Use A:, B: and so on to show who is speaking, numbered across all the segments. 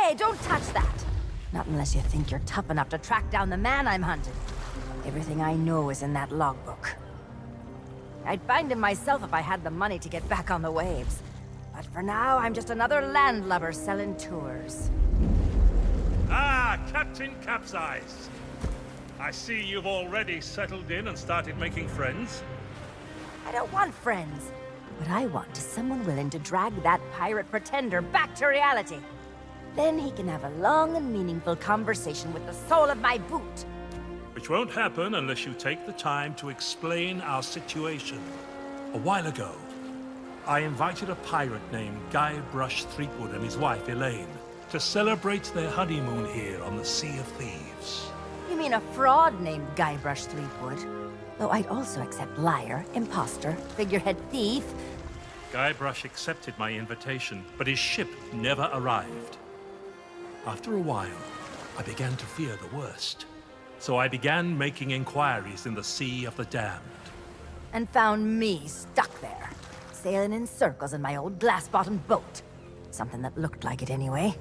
A: Hey, don't touch that! Not unless you think you're tough enough to track down the man I'm hunting. Everything I know is in that logbook. I'd find him myself if I had the money to get back on the waves. But for now, I'm just another landlubber selling tours.
B: Ah, Captain Capsize. I see you've already settled in and started making friends.
A: I don't want friends. What I want is someone willing to drag that pirate pretender back to reality. Then he can have a long and meaningful conversation with the sole of my boot.
B: Which won't happen unless you take the time to explain our situation. A while ago, I invited a pirate named Guybrush Threepwood and his wife Elaine to celebrate their honeymoon here on the Sea of Thieves.
A: You mean a fraud named Guybrush Threepwood? Though I'd also accept liar, imposter, figurehead thief.
B: Guybrush accepted my invitation, but his ship never arrived. After a while, I began to fear the worst. So I began making inquiries in the Sea of the Damned.
A: And found me stuck there, sailing in circles in my old glass-bottomed boat. Something that looked like it anyway.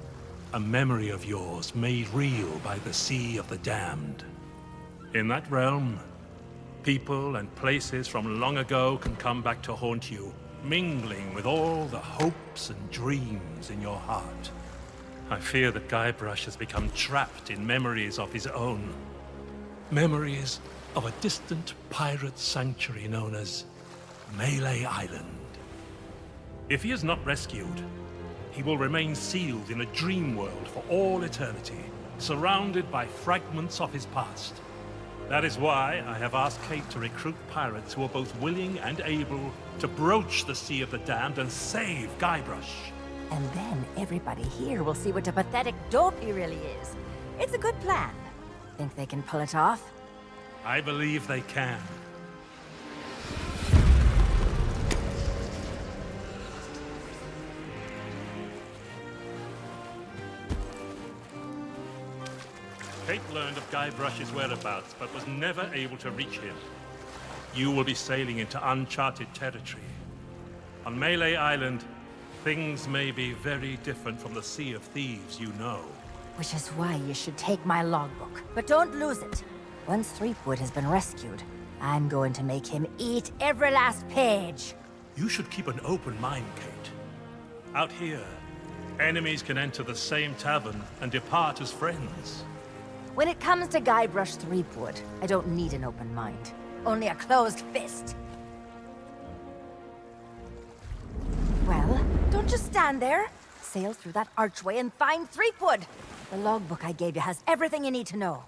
B: A memory of yours made real by the Sea of the Damned. In that realm, people and places from long ago can come back to haunt you, mingling with all the hopes and dreams in your heart. I fear that Guybrush has become trapped in memories of his own. Memories of a distant pirate sanctuary known as Meléè Island. If he is not rescued, he will remain sealed in a dream world for all eternity, surrounded by fragments of his past. That is why I have asked Kate to recruit pirates who are both willing and able to broach the Sea of the Damned and save Guybrush.
A: And then everybody here will see what a pathetic dope he really is. It's a good plan. Think they can pull it off?
B: I believe they can. Kate learned of Guybrush's whereabouts, but was never able to reach him. You will be sailing into uncharted territory. On Meléè Island, things may be very different from the Sea of Thieves you know.
A: Which is why you should take my logbook. But don't lose it. Once Threepwood has been rescued, I'm going to make him eat every last page.
B: You should keep an open mind, Kate. Out here, enemies can enter the same tavern and depart as friends.
A: When it comes to Guybrush Threepwood, I don't need an open mind. Only a closed fist. Well, don't just stand there. Sail through that archway and find Threepwood. The logbook I gave you has everything you need to know.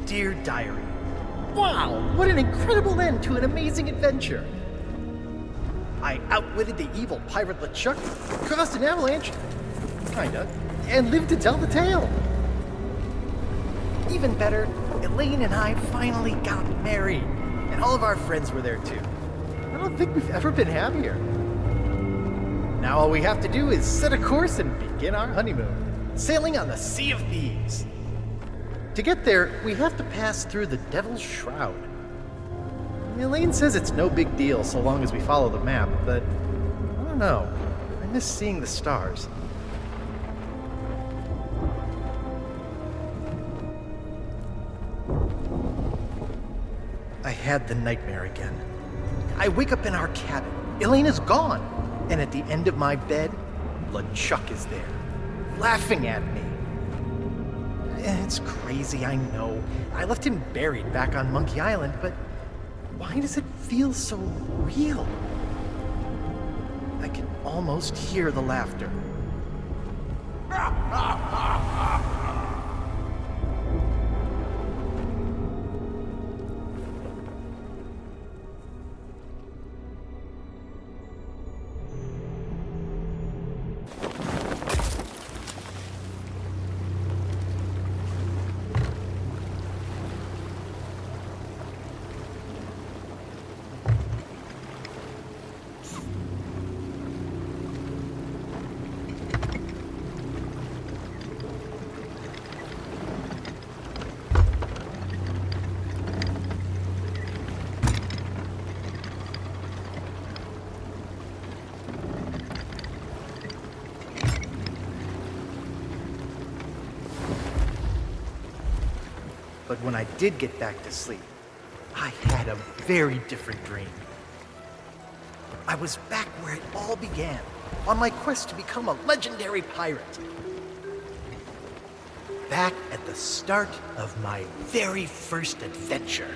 C: Dear Diary, wow, what an incredible end to an amazing adventure. I outwitted the evil pirate LeChuck, caused an avalanche, kinda, and lived to tell the tale. Even better, Elaine and I finally got married, and all of our friends were there too. I don't think we've ever been happier. Now all we have to do is set a course and begin our honeymoon, sailing on the Sea of Thieves. To get there, we have to pass through the Devil's Shroud. Elaine says it's no big deal so long as we follow the map, but I don't know. I miss seeing the stars. I had the nightmare again. I wake up in our cabin. Elaine is gone. And at the end of my bed, LeChuck is there, laughing at me. It's crazy, I know. I left him buried back on Monkey Island, but why does it feel so real? I can almost hear the laughter. But when I did get back to sleep, I had a very different dream. I was back where it all began, on my quest to become a legendary pirate. Back at the start of my very first adventure.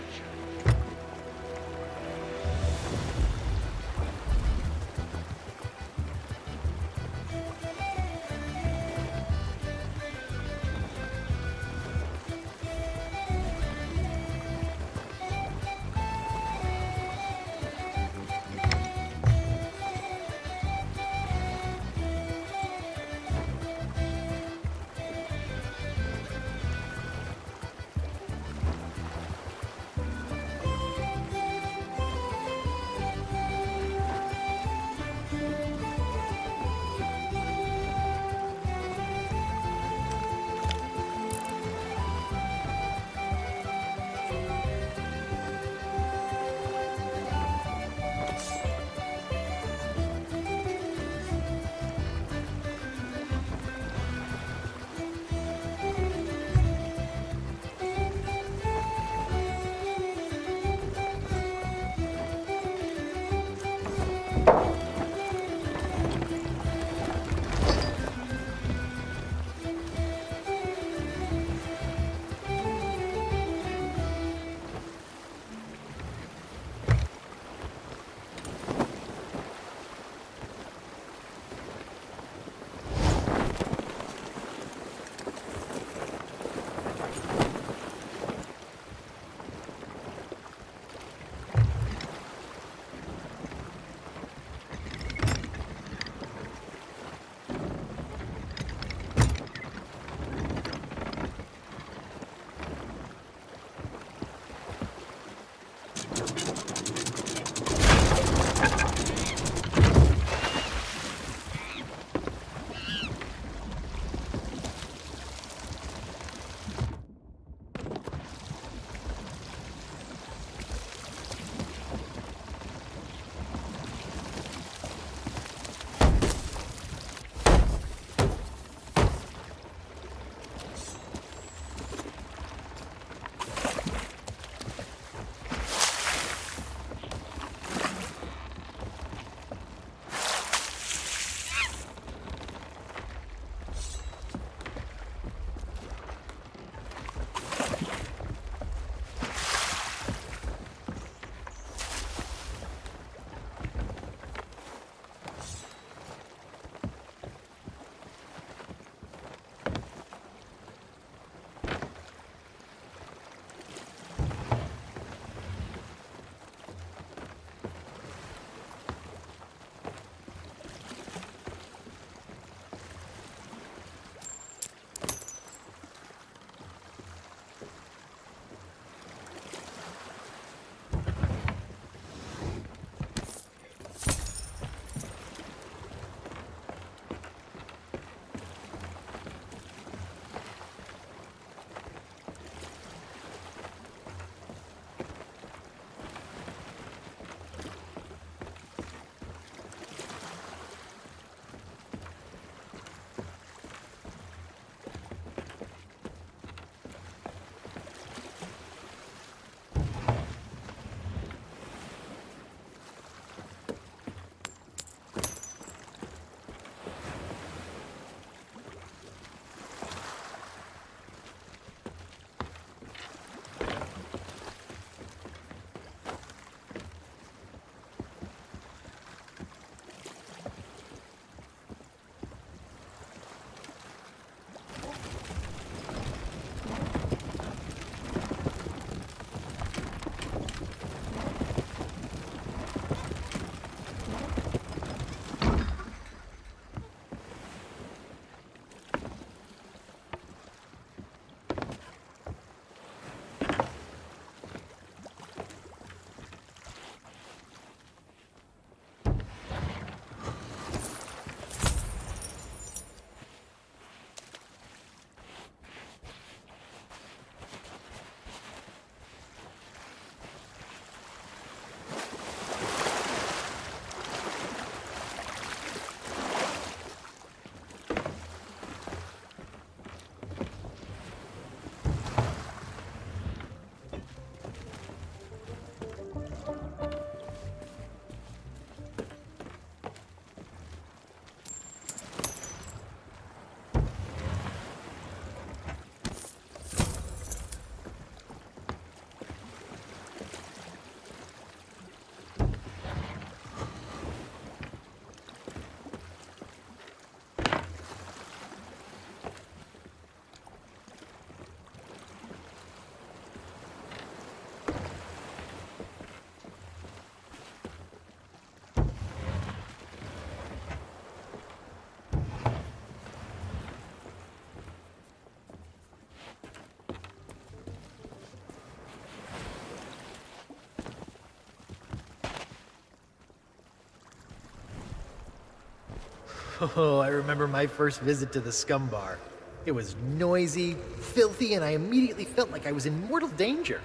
C: Oh, I remember my first visit to the Scum Bar. It was noisy, filthy, and I immediately felt like I was in mortal danger.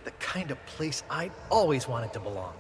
C: The kind of place I always wanted to belong.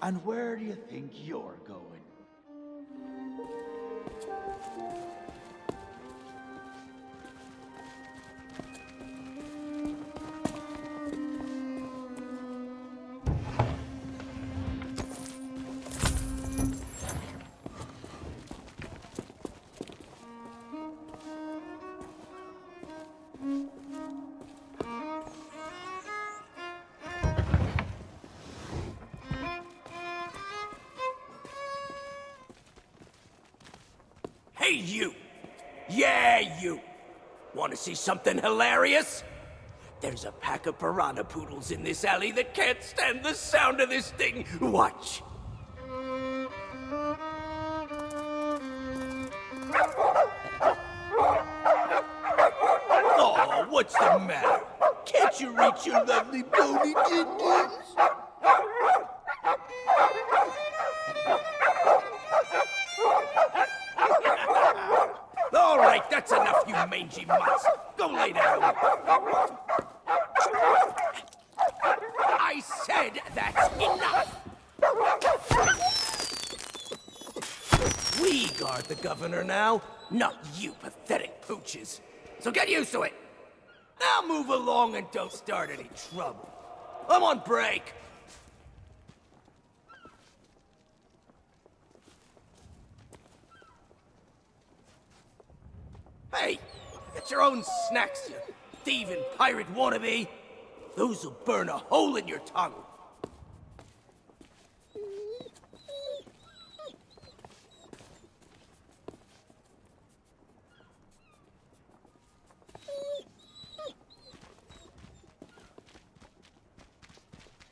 D: And where do you think you're going?
E: Hey, you! Yeah, you! Want to see something hilarious? There's a pack of piranha poodles in this alley that can't stand the sound of this thing. Watch! Oh, what's the matter? Can't you reach your lovely bony din-dins? All right, that's enough, you mangy mutts. Go lay down. I said that's enough. We guard the governor now, not you pathetic pooches. So get used to it. Now move along and don't start any trouble. I'm on break. Hey, get your own snacks, you thieving pirate wannabe. Those'll burn a hole in your tongue.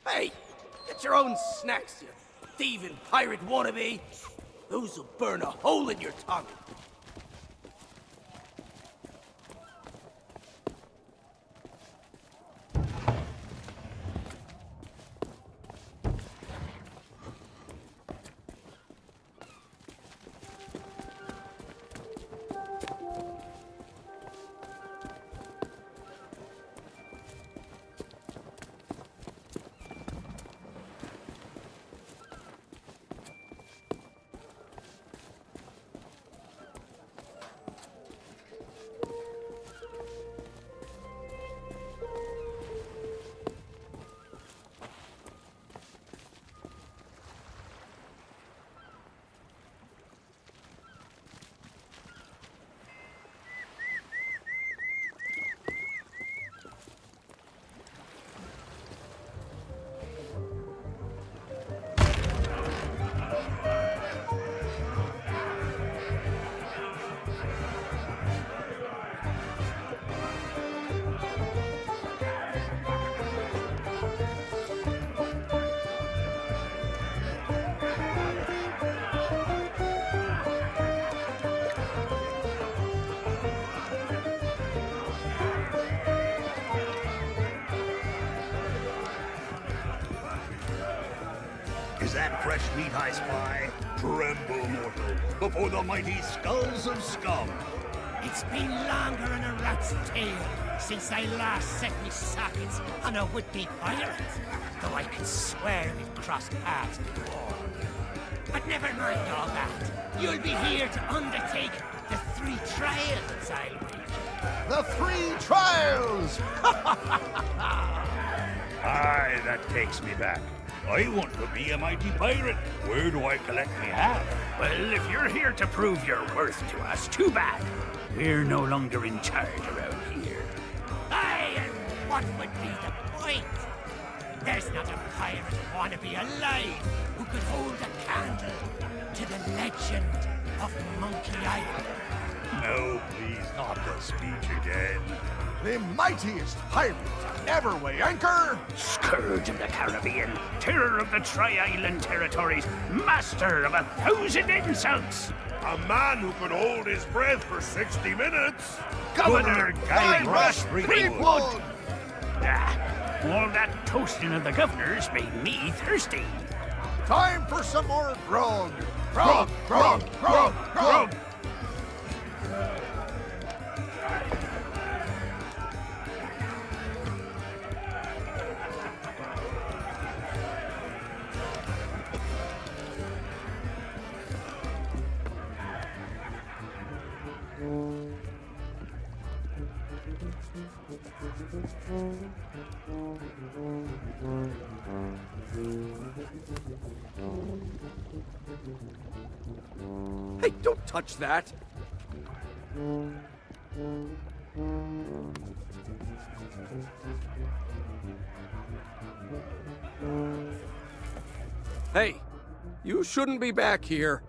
E: Hey, get your own snacks, you thieving pirate wannabe. Those'll burn a hole in your tongue.
F: Is that fresh meat I spy? Tremble, mortal, before the mighty skulls of scum.
G: It's been longer than a rat's tail since I last set me sockets on a would-be pirate, though I can swear we've crossed paths before. But never mind all that. You'll be here to undertake the 3 trials I'll read.
F: The 3 trials! Aye, that takes me back. I want to be a mighty pirate. Where do I collect me hat?
G: Well, if you're here to prove your worth to us, too bad. We're no longer in charge around here. Aye, and what would be the point? There's not a pirate wannabe alive who could hold a candle to the legend of Monkey Island.
F: No, please, not the speech again.
H: The mightiest pirate ever weigh anchor!
G: Scourge of the Caribbean, terror of the Tri-Island territories, master of 1,000 insults!
F: A man who could hold his breath for 60 minutes.
H: Governor Guybrush Threepwood!
G: Ah, all that toasting of the governors made me thirsty.
H: Time for some more grog! Grog! Grog! Grog! Grog!
E: Hey, don't touch that! Hey, you shouldn't be back here.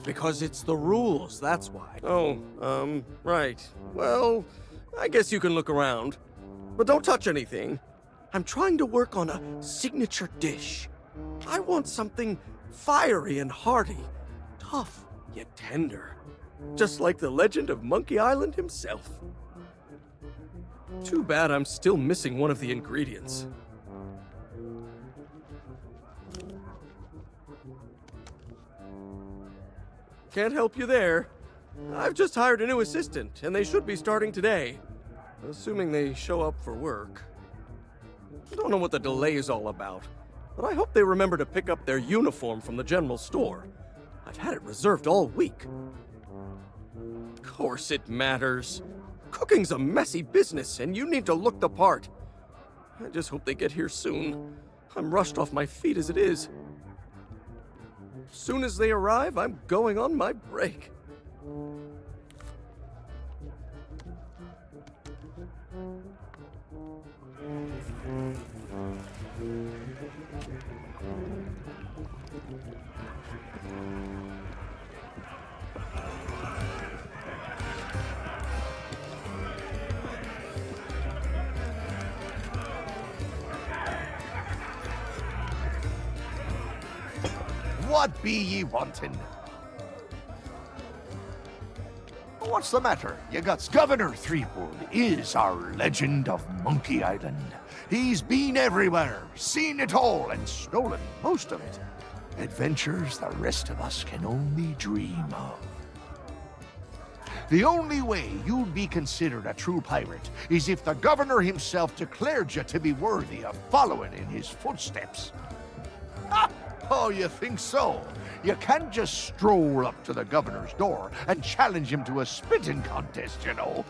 E: Because it's the rules, that's why. Oh, right. Well, I guess you can look around. But don't touch anything. I'm trying to work on a signature dish. I want something fiery and hearty, tough yet tender. Just like the legend of Monkey Island himself. Too bad I'm still missing one of the ingredients. Can't help you there. I've just hired a new assistant, and they should be starting today. Assuming they show up for work. I don't know what the delay is all about, but I hope they remember to pick up their uniform from the general store. I've had it reserved all week. Of course it matters. Cooking's a messy business, and you need to look the part. I just hope they get here soon. I'm rushed off my feet as it is. Soon as they arrive, I'm going on my break.
H: What be ye wanting? What's the matter? You got Governor Threepwood is our legend of Monkey Island. He's been everywhere, seen it all, and stolen most of it. Adventures the rest of us can only dream of. The only way you'd be considered a true pirate is if the governor himself declared you to be worthy of following in his footsteps. Ah! Oh, you think so? You can't just stroll up to the governor's door and challenge him to a spitting contest, you know.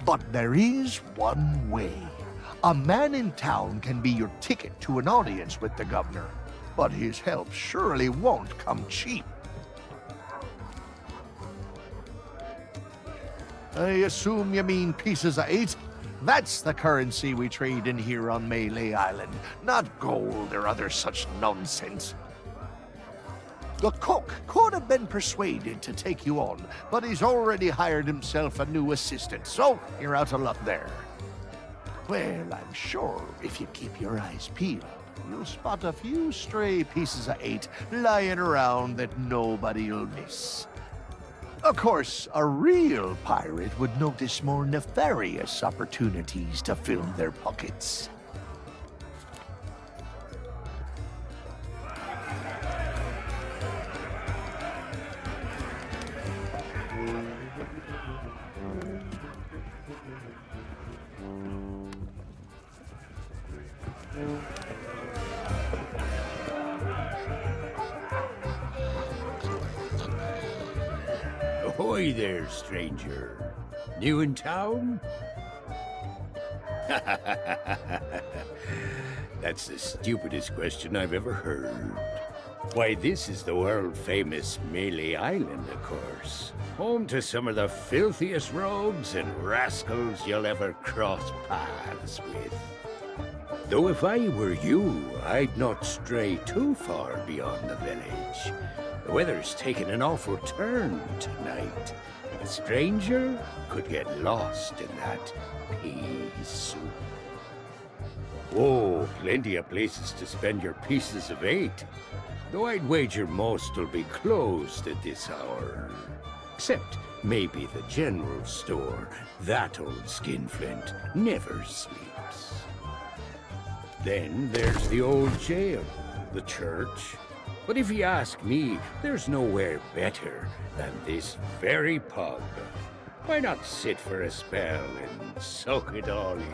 H: But there is one way. A man in town can be your ticket to an audience with the governor, but his help surely won't come cheap. I assume you mean pieces of 8? That's the currency we trade in here on Meléè Island, not gold or other such nonsense. The cook could have been persuaded to take you on, but he's already hired himself a new assistant, so you're out of luck there. Well, I'm sure if you keep your eyes peeled, you'll spot a few stray pieces of 8 lying around that nobody'll miss. Of course, a real pirate would notice more nefarious opportunities to fill their pockets.
G: Ahoy there, stranger. New in town? That's the stupidest question I've ever heard. Why, this is the world-famous Meléè Island, of course. Home to some of the filthiest rogues and rascals you'll ever cross paths with. Though if I were you, I'd not stray too far beyond the village. The weather's taken an awful turn tonight. A stranger could get lost in that pea soup. Oh, plenty of places to spend your pieces of 8. Though I'd wager most will be closed at this hour. Except maybe the general store. That old skinflint never sleeps. Then there's the old jail, the church. But if you ask me, there's nowhere better than this very pub. Why not sit for a spell and soak it all in?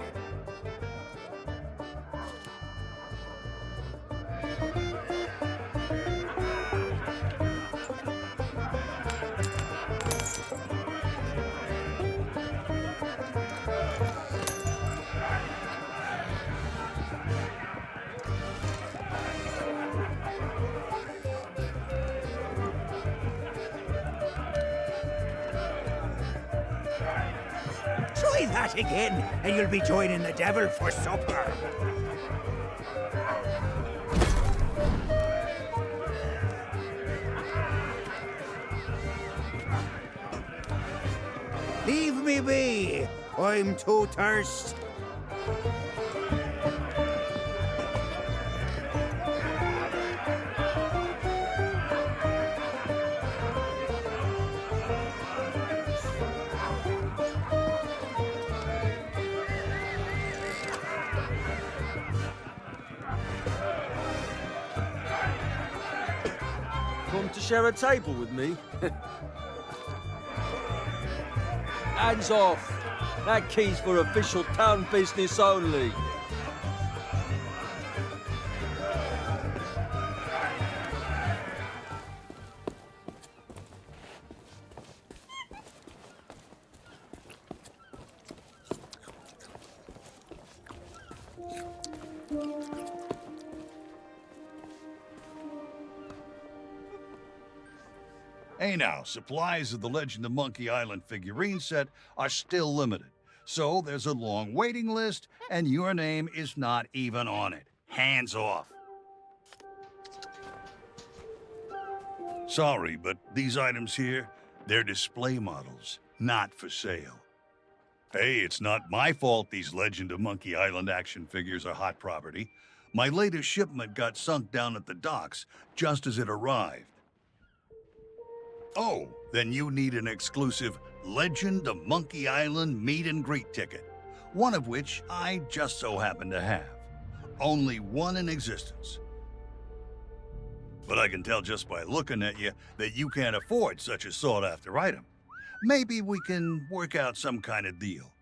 E: Try that again, and you'll be joining the devil for supper. Leave me be. I'm too thirst.
I: Come to share a table with me? Hands off! That key's for official town business only.
F: Hey now, supplies of the Legend of Monkey Island figurine set are still limited, So there's a long waiting list, and your name is not even on it. Hands off. Sorry, but these items here, they're display models, not for sale. Hey, it's not my fault these Legend of Monkey Island action figures are hot property. My latest shipment got sunk down at the docks just as it arrived. Oh, then you need an exclusive Legend of Monkey Island meet and greet ticket, one of which I just so happen to have. Only one in existence. But I can tell just by looking at you that you can't afford such a sought-after item. Maybe we can work out some kind of deal.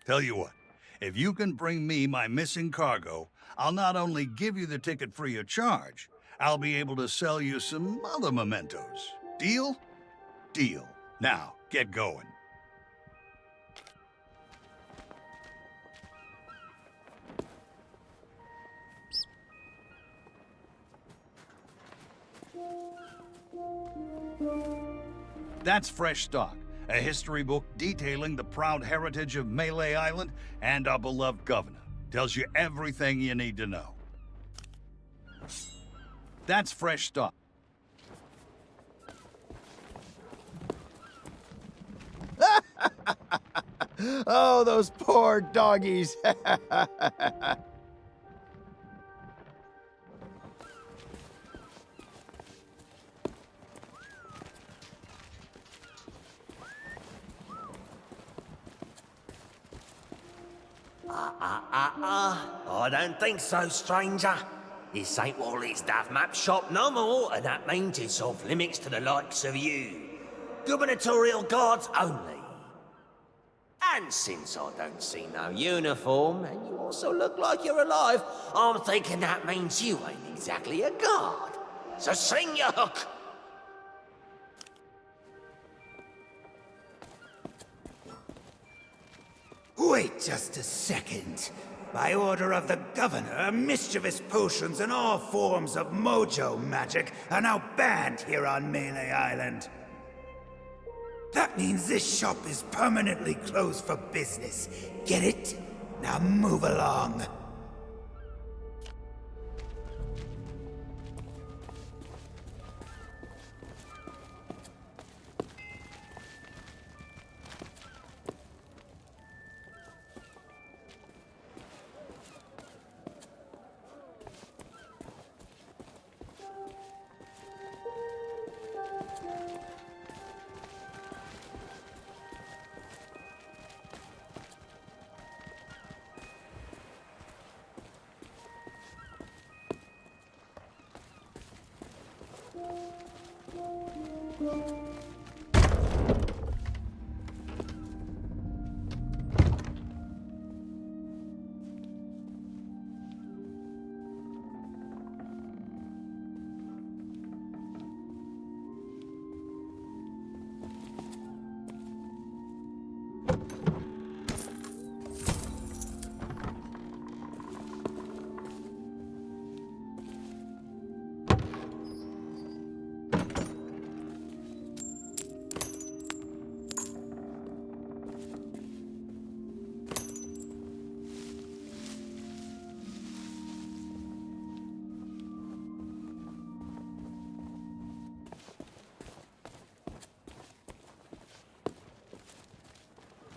F: Tell you what, if you can bring me my missing cargo, I'll not only give you the ticket free of charge, I'll be able to sell you some other mementos. Deal? Deal. Now, get going. That's Fresh Stock, a history book detailing the proud heritage of Meléè Island and our beloved governor. Tells you everything you need to know. That's Fresh Stock.
C: Oh, those poor doggies.
E: I don't think so, stranger. This ain't Wally's Duff Map shop no more, and that means it's off limits to the likes of you. Gubernatorial guards only. And since I don't see no uniform, and you also look like you're alive, I'm thinking that means you ain't exactly a guard. So sing your hook.
G: Wait just a second. By order of the governor, mischievous potions and all forms of mojo magic are now banned here on Meléè Island. That means this shop is permanently closed for business. Get it? Now move along.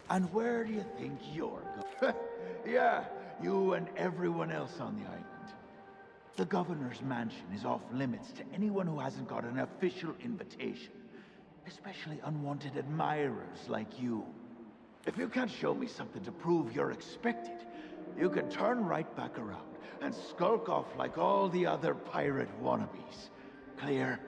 D: And where do you think you're going? Yeah, you and everyone else on the island. The governor's mansion is off limits to anyone who hasn't got an official invitation, especially unwanted admirers like you. If you can't show me something to prove you're expected, you can turn right back around and skulk off like all the other pirate wannabes. Clear?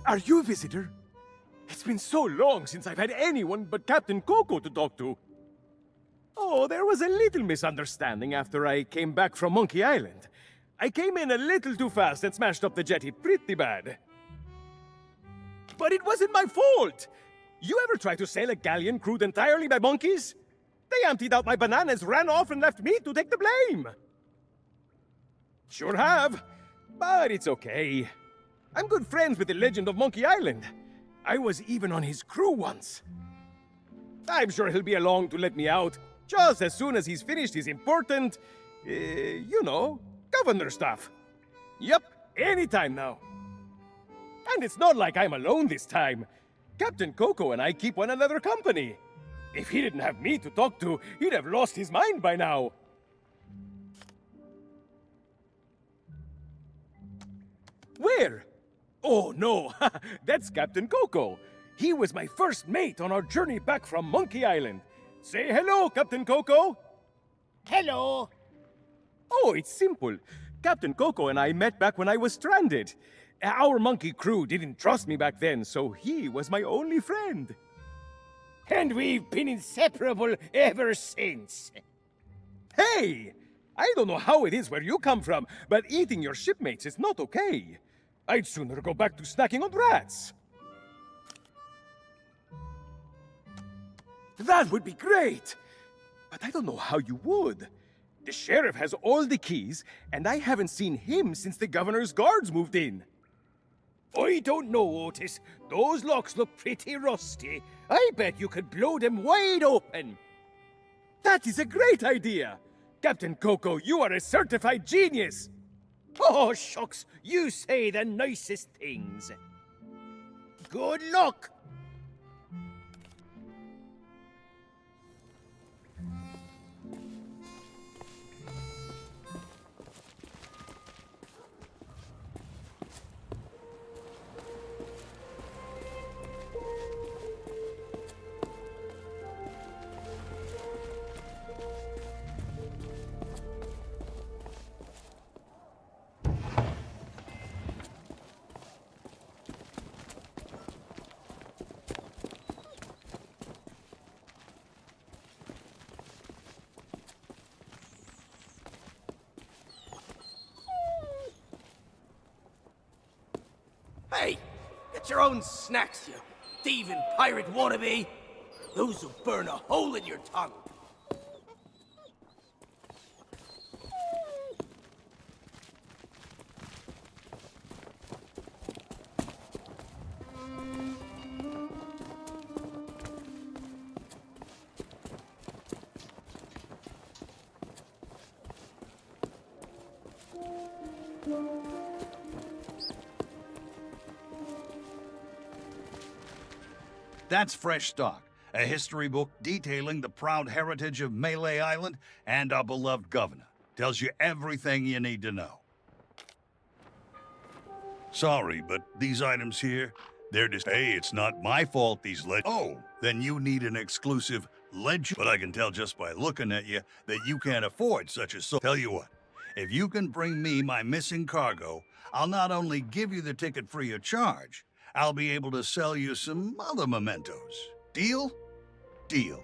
J: Are you a visitor? It's been so long since I've had anyone but Captain Coco to talk to. Oh, there was a little misunderstanding after I came back from Monkey Island. I came in a little too fast and smashed up the jetty pretty bad. But it wasn't my fault! You ever try to sail a galleon crewed entirely by monkeys? They emptied out my bananas, ran off, and left me to take the blame! Sure have. But it's okay. I'm good friends with the legend of Monkey Island. I was even on his crew once. I'm sure he'll be along to let me out, just as soon as he's finished his important, governor stuff. Yep, anytime now. And it's not like I'm alone this time. Captain Coco and I keep one another company. If he didn't have me to talk to, he'd have lost his mind by now. Where? Oh, no. That's Captain Coco. He was my first mate on our journey back from Monkey Island. Say hello, Captain Coco.
G: Hello.
J: Oh, it's simple. Captain Coco and I met back when I was stranded. Our monkey crew didn't trust me back then, so he was my only friend.
G: And we've been inseparable ever since.
J: Hey! I don't know how it is where you come from, but eating your shipmates is not okay. I'd sooner go back to snacking on rats. That would be great! But I don't know how you would. The sheriff has all the keys, and I haven't seen him since the governor's guards moved in.
G: I don't know, Otis. Those locks look pretty rusty. I bet you could blow them wide open.
J: That is a great idea! Captain Coco, you are a certified genius!
G: Oh, shucks, you say the nicest things. Good luck!
E: Hey, get your own snacks, you thieving pirate wannabe. Those will burn a hole in your tongue.
F: That's Fresh Stock, a history book detailing the proud heritage of Meléè Island and our beloved governor. Tells you everything you need to know. Sorry, but these items here, they're just... Hey, it's not my fault these Oh, then you need an exclusive legend. But I can tell just by looking at you that you can't afford such a... Tell you what, if you can bring me my missing cargo, I'll not only give you the ticket free of charge, I'll be able to sell you some other mementos. Deal? Deal.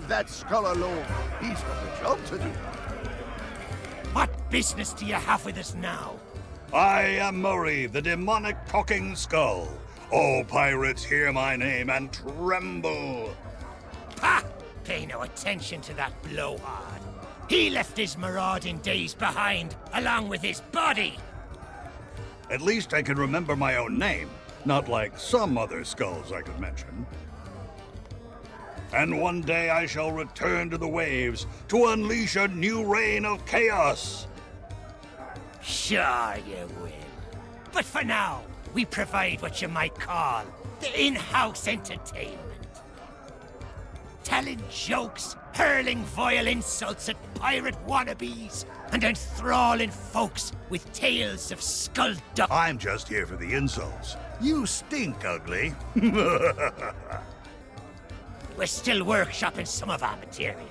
H: That skull alone. He's got a job to do.
G: What business do you have with us now?
F: I am Murray, the demonic talking skull. Oh, pirates, hear my name and tremble.
G: Ha! Pay no attention to that blowhard. He left his marauding days behind, along with his body.
F: At least I can remember my own name, not like some other skulls I could mention. And one day I shall return to the waves to unleash a new reign of chaos.
G: Sure you will. But for now, we provide what you might call the in-house entertainment. Telling jokes, hurling vile insults at pirate wannabes, and enthralling folks with tales of skullduggery.
F: I'm just here for the insults. You stink, ugly.
G: We're still workshopping some of our material.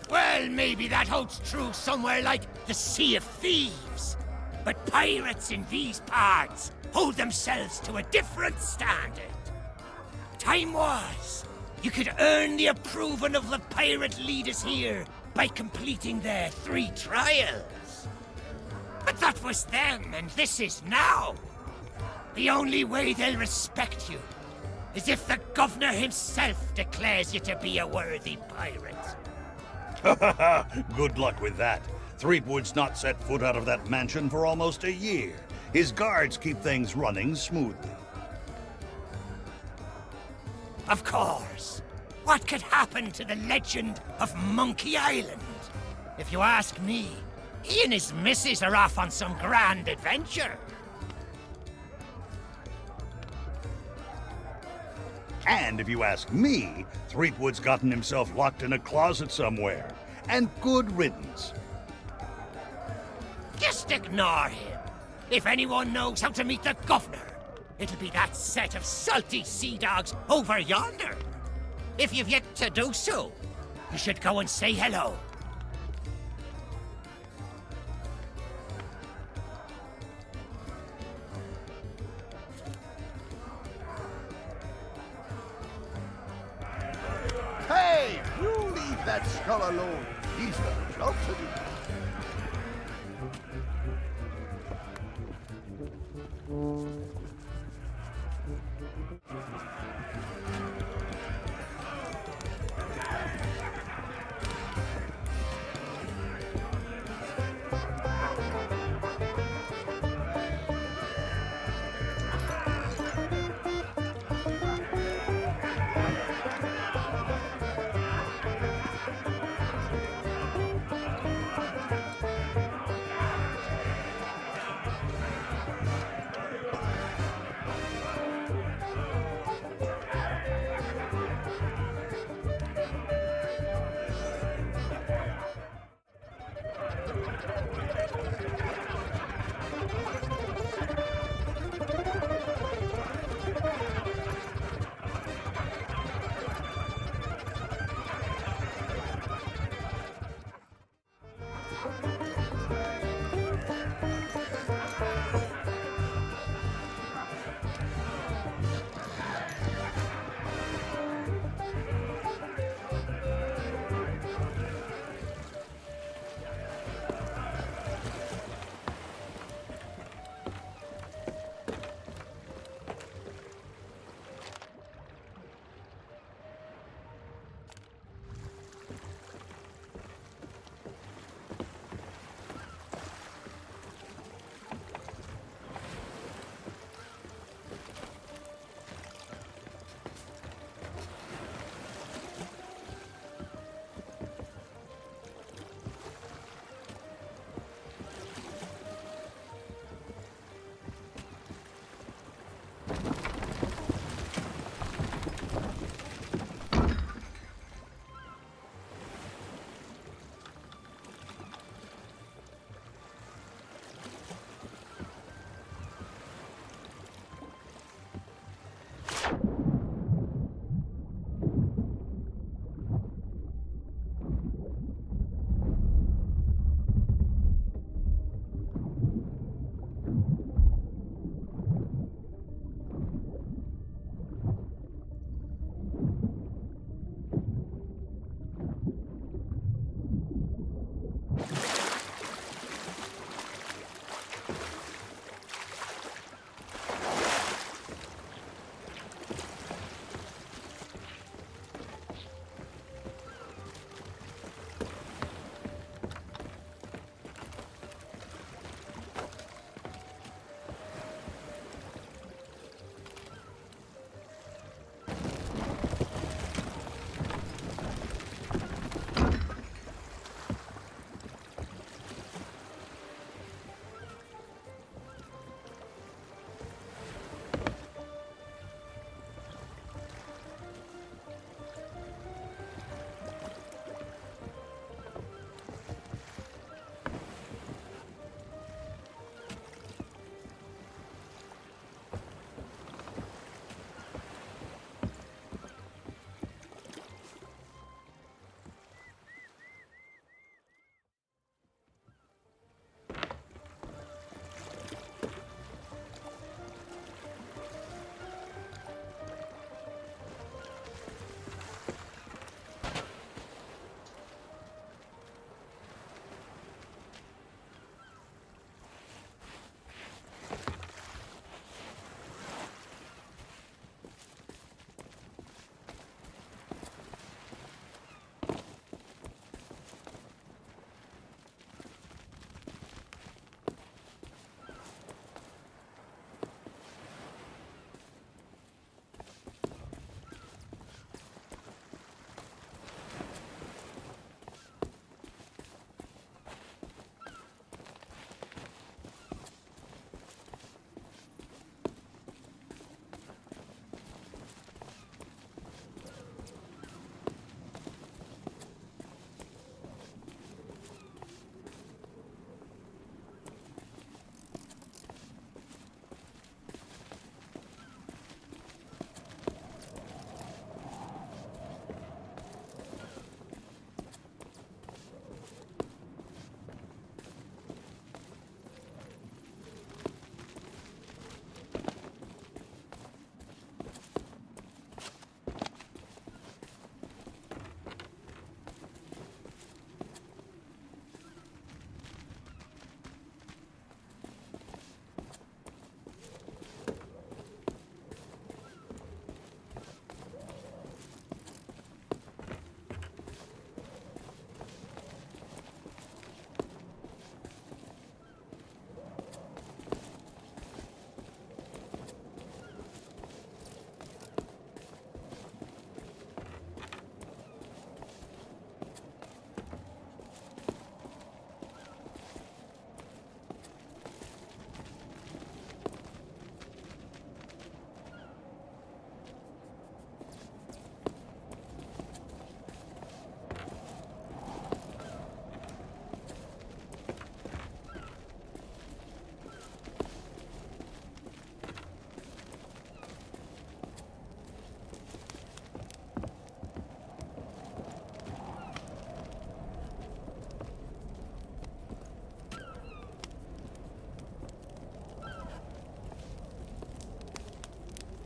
G: Well, maybe that holds true somewhere like the Sea of Thieves. But pirates in these parts hold themselves to a different standard. Time was, you could earn the approval of the pirate leaders here by completing their 3 trials. But that was then, and this is now. The only way they'll respect you is if the governor himself declares you to be a worthy pirate.
F: Good luck with that. Threepwood's not set foot out of that mansion for almost a year. His guards keep things running smoothly.
G: Of course. What could happen to the legend of Monkey Island? If you ask me, he and his missus are off on some grand adventure.
F: And if you ask me, Threepwood's gotten himself locked in a closet somewhere. And good riddance.
G: Just ignore him. If anyone knows how to meet the governor, it'll be that set of salty sea dogs over yonder. If you've yet to do so, you should go and say hello.
H: Hey, you leave that skull alone. He's got a job to do.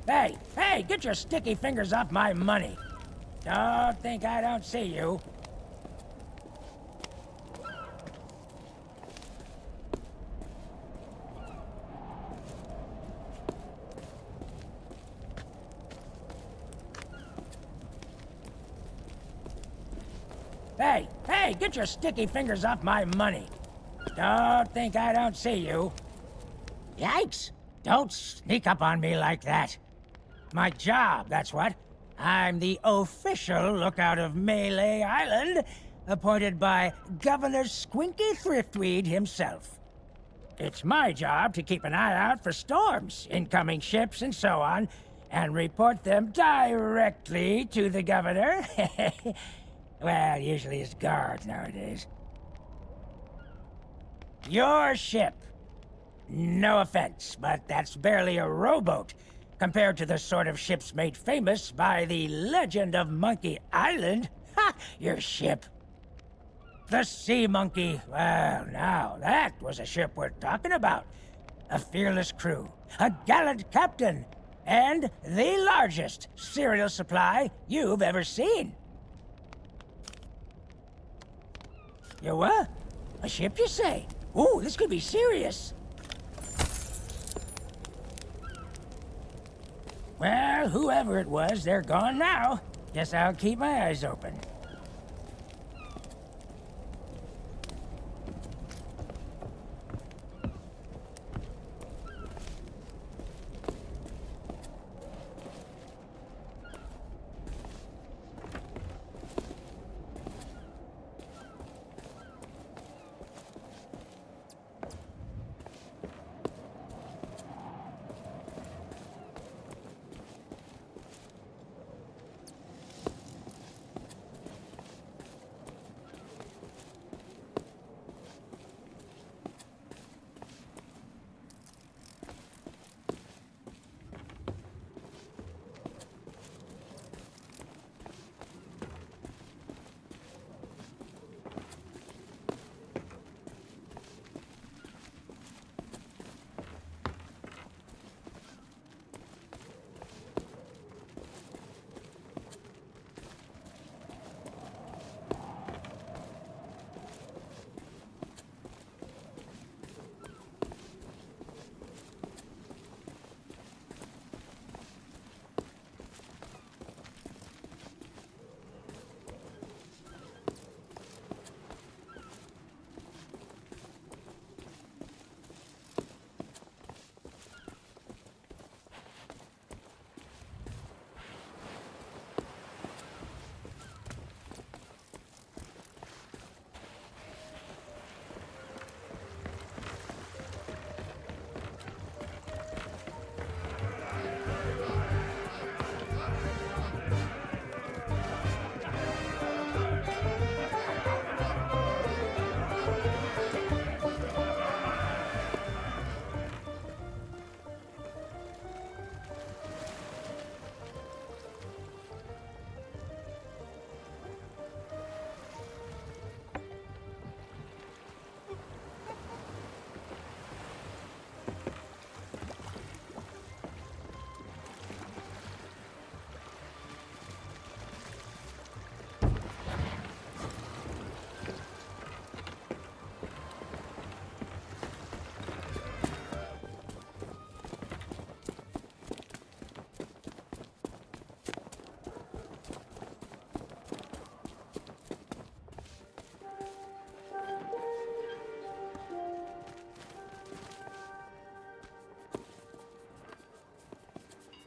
K: Hey, get your sticky fingers off my money. Don't think I don't see you. Hey, get your sticky fingers off my money. Don't think I don't see you. Yikes! Don't sneak up on me like that. My job, that's what. I'm the official lookout of Meléè Island, appointed by Governor Squinky Thriftweed himself. It's my job to keep an eye out for storms, incoming ships, and so on, and report them directly to the governor. Well, usually his guards nowadays. Your ship. No offense, but that's barely a rowboat compared to the sort of ships made famous by the legend of Monkey Island. Ha! Your ship. The Sea Monkey. Well, now, that was a ship worth talking about. A fearless crew, a gallant captain, and the largest cereal supply you've ever seen. You what? A ship, you say? Ooh, this could be serious. Well, whoever it was, they're gone now. Guess I'll keep my eyes open.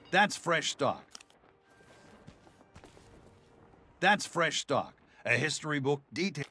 F: That's fresh stock. That's fresh stock. A history book detail.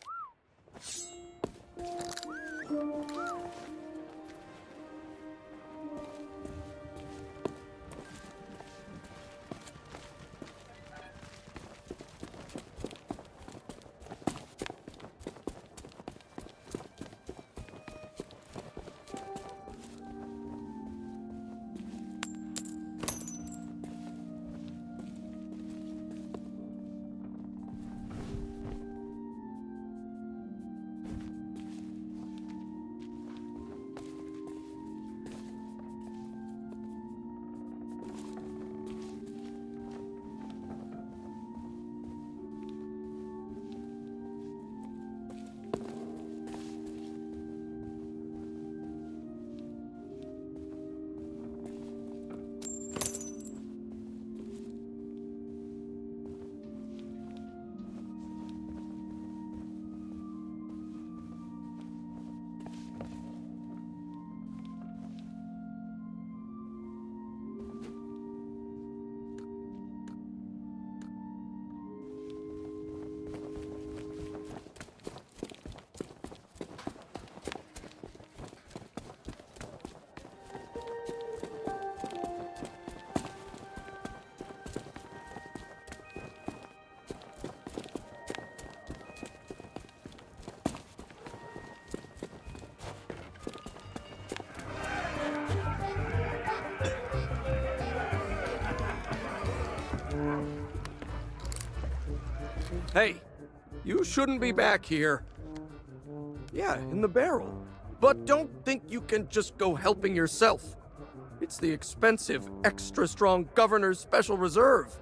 I: Hey, you shouldn't be back here. Yeah, in the barrel. But don't think you can just go helping yourself. It's the expensive, extra strong Governor's Special Reserve.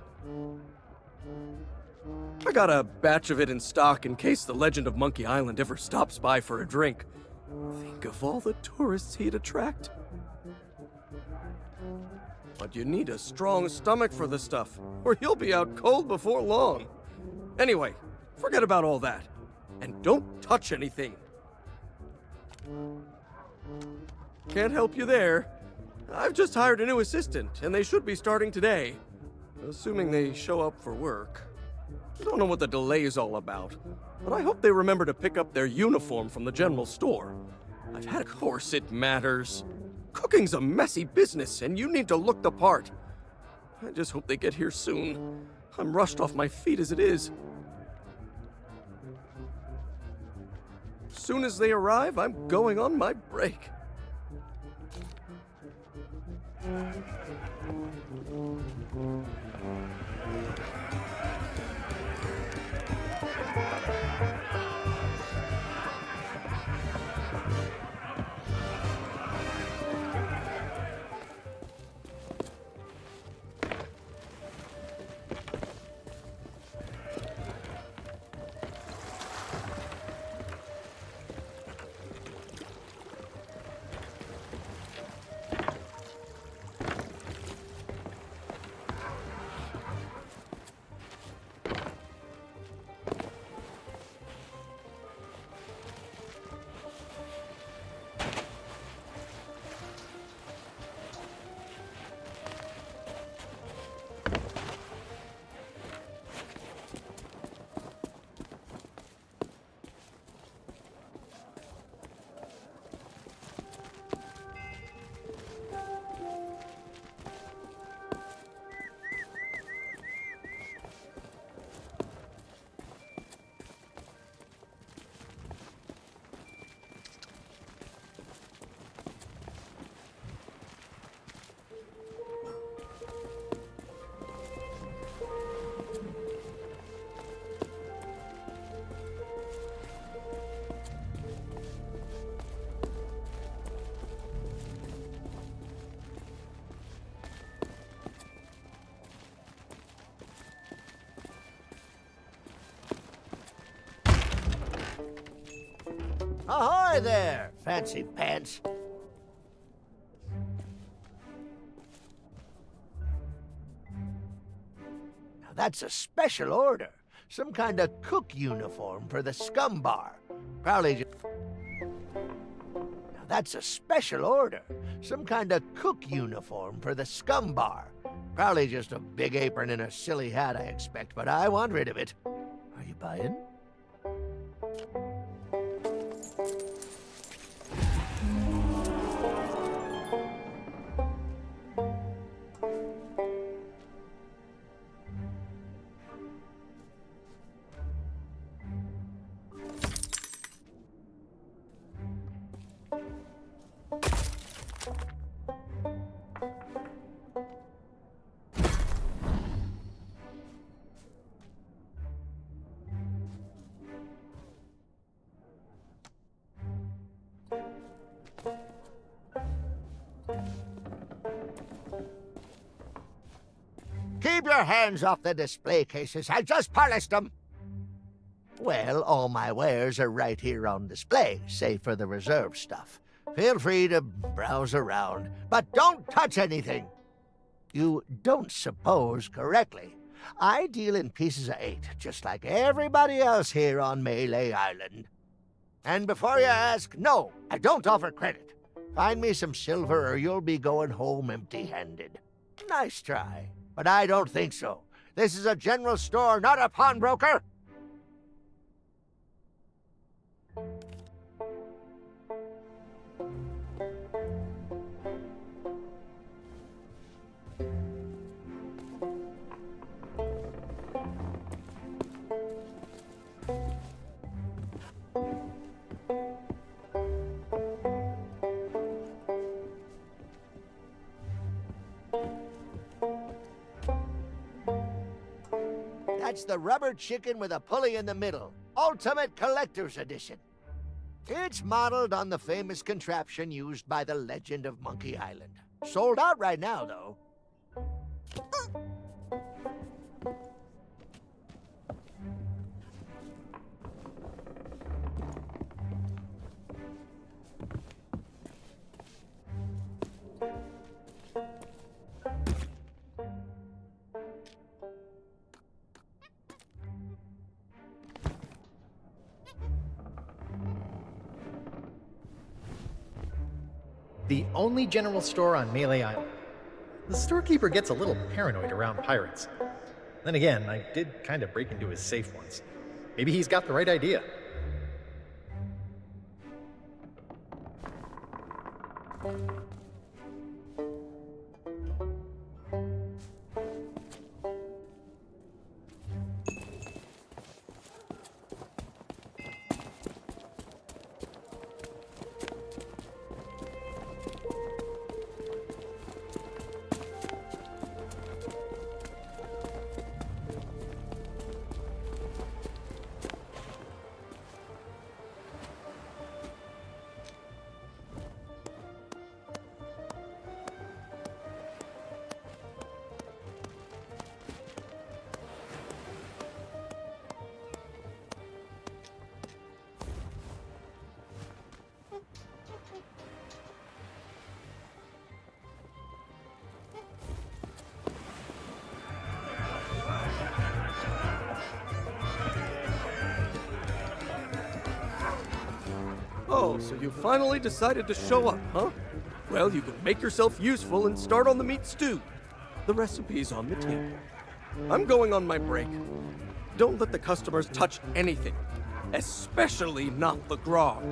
I: I got a batch of it in stock in case the legend of Monkey Island ever stops by for a drink. Think of all the tourists he'd attract. But you need a strong stomach for the stuff, or you'll be out cold before long. Anyway, forget about all that. And don't touch anything. Can't help you there. I've just hired a new assistant, and they should be starting today. Assuming they show up for work. I don't know what the delay is all about, but I hope they remember to pick up their uniform from the general store. I've had, of course it matters. Cooking's a messy business, and you need to look the part. I just hope they get here soon. I'm rushed off my feet as it is. As soon as they arrive, I'm going on my break.
H: Ahoy there, fancy pants. Now that's a special order. Some kind of cook uniform for the scum bar. Probably just... Now that's a special order. Some kind of cook uniform for the scum bar. Probably just a big apron and a silly hat, I expect, but I want rid of it. Are you buying? Keep your hands off the display cases. I just polished them. Well, all my wares are right here on display, save for the reserve stuff. Feel free to browse around, but don't touch anything. You don't suppose correctly. I deal in pieces of 8, just like everybody else here on Meléè Island. And before you ask, no, I don't offer credit. Find me some silver or you'll be going home empty-handed. Nice try, but I don't think so. This is a general store, not a pawnbroker. That's
L: It's the rubber chicken with a pulley in the middle. Ultimate Collector's Edition. It's modeled on the famous contraption used by the legend of Monkey Island. Sold out right now, though.
C: The only general store on Meléè Island. The storekeeper gets a little paranoid around pirates. Then again, I did kind of break into his safe once. Maybe he's got the right idea.
I: Oh, so you finally decided to show up, huh? Well, you can make yourself useful and start on the meat stew. The recipe's on the table. I'm going on my break. Don't let the customers touch anything, especially not the grog.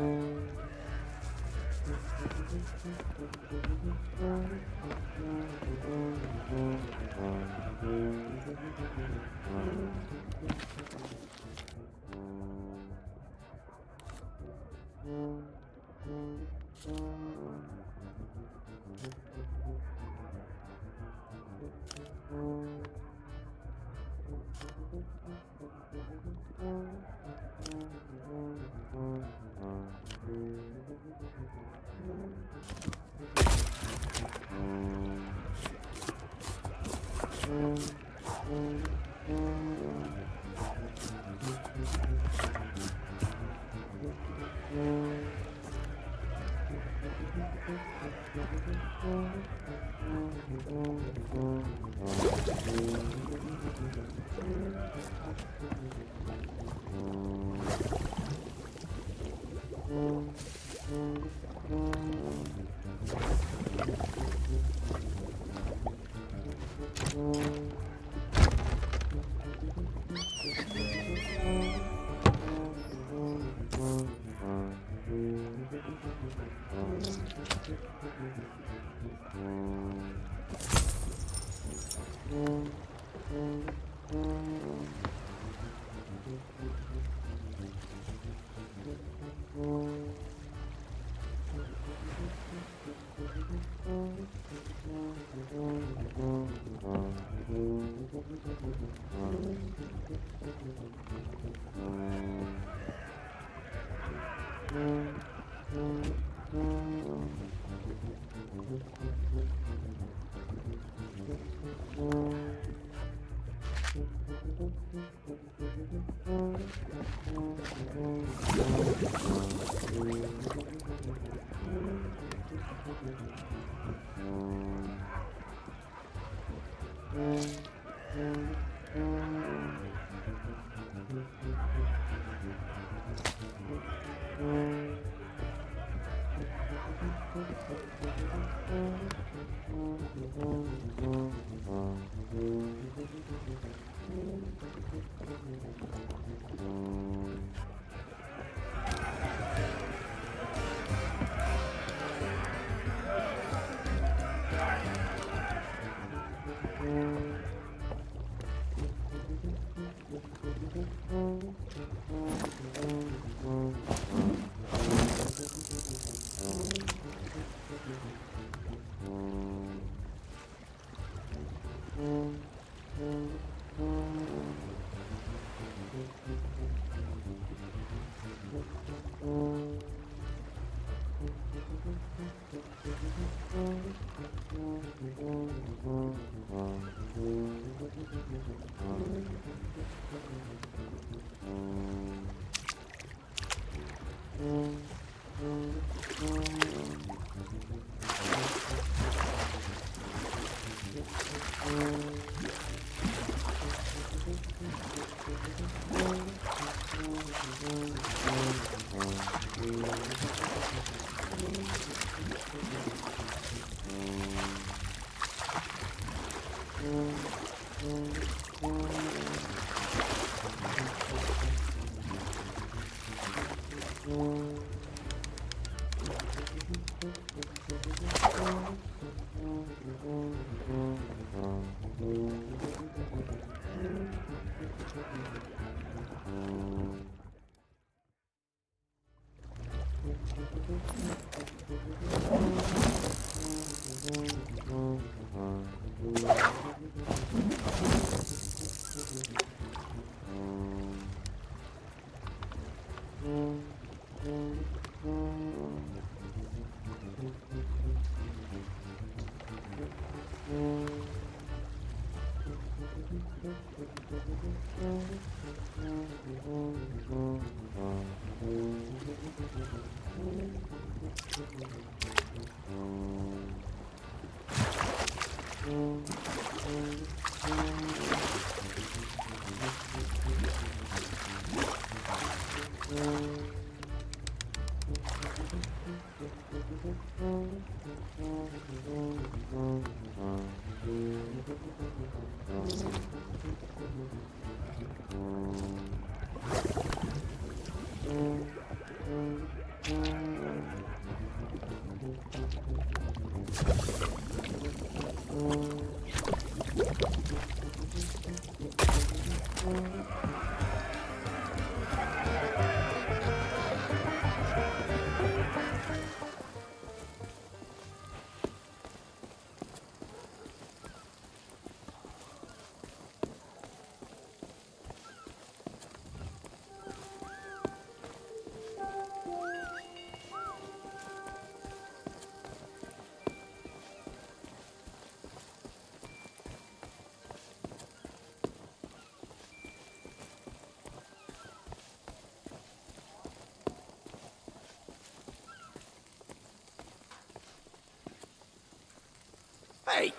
E: Hey,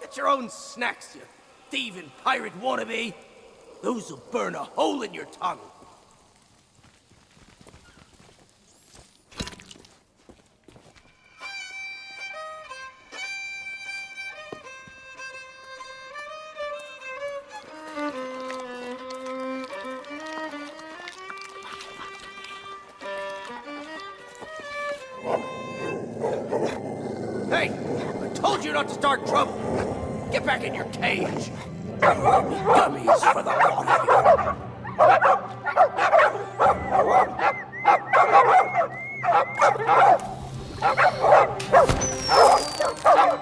E: get your own snacks, you thieving pirate wannabe. Those'll burn a hole in your tongue. Hey, I told you not to start trouble. Get back in your cage. Dummies for the lot of you.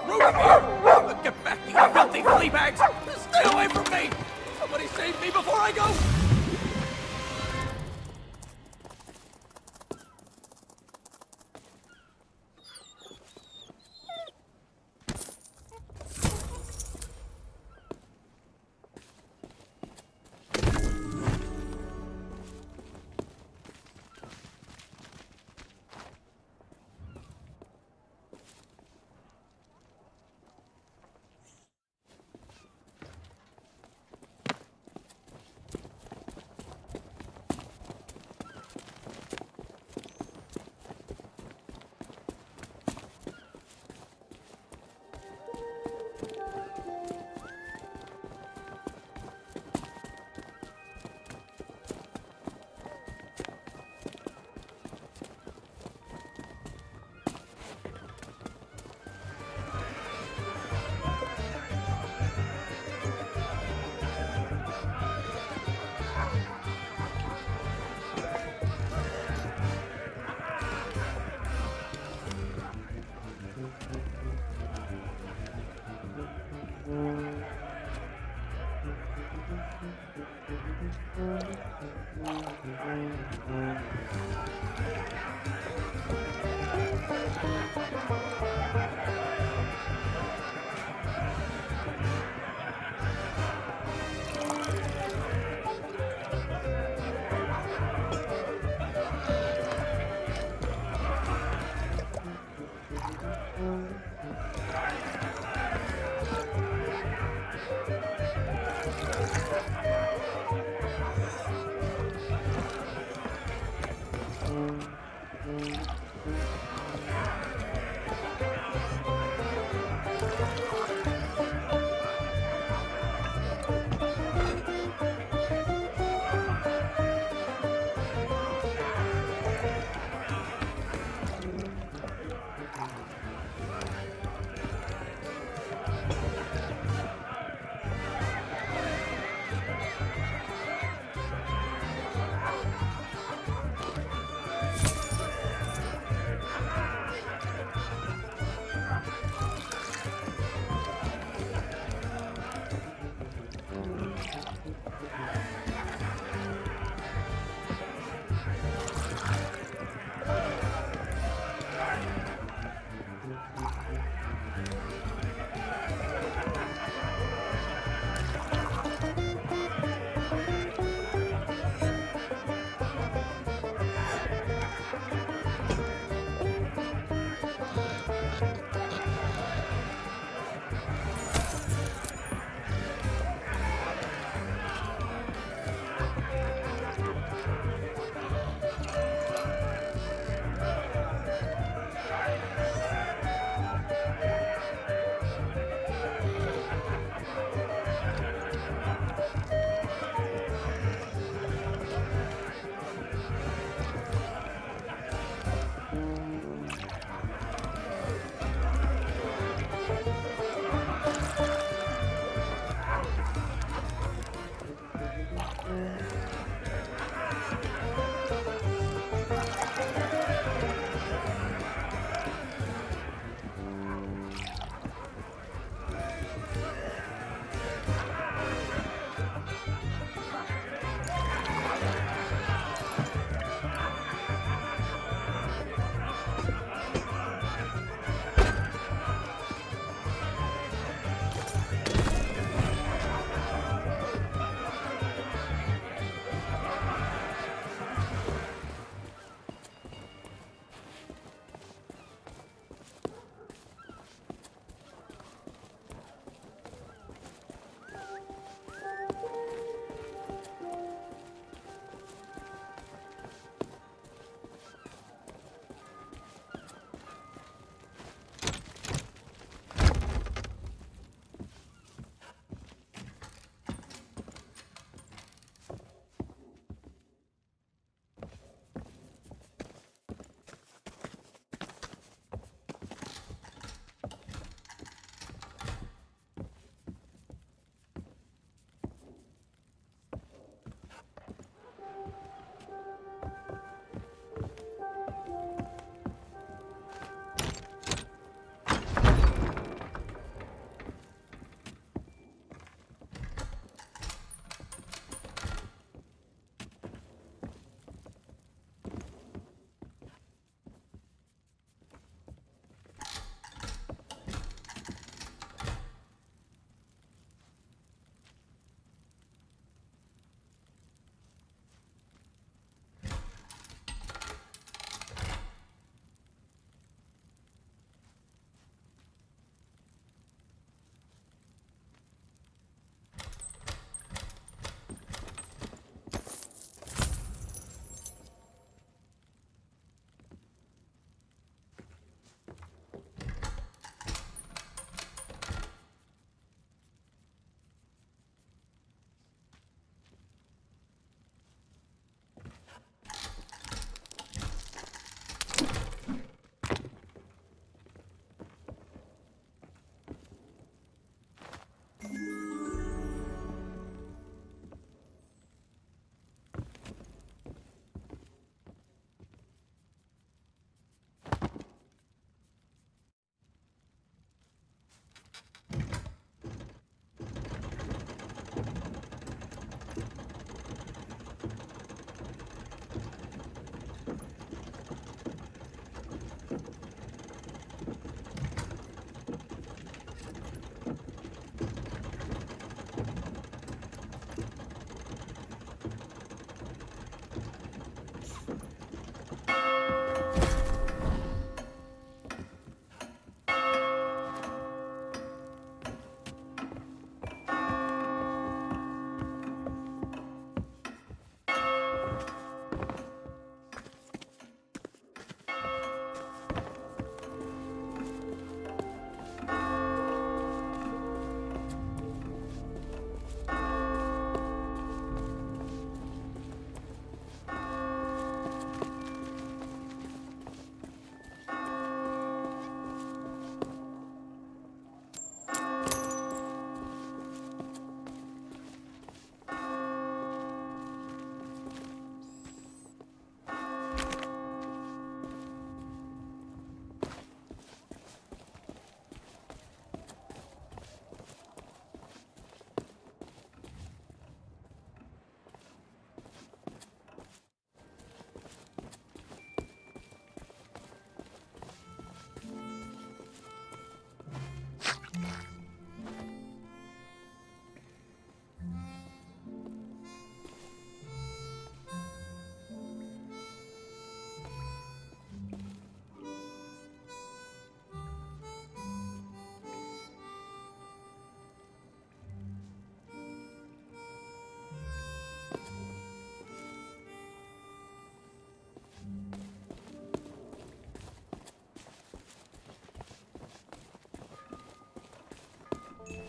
E: Root beer! Get back, you filthy flea bags! Stay away from me! Somebody save me before I go!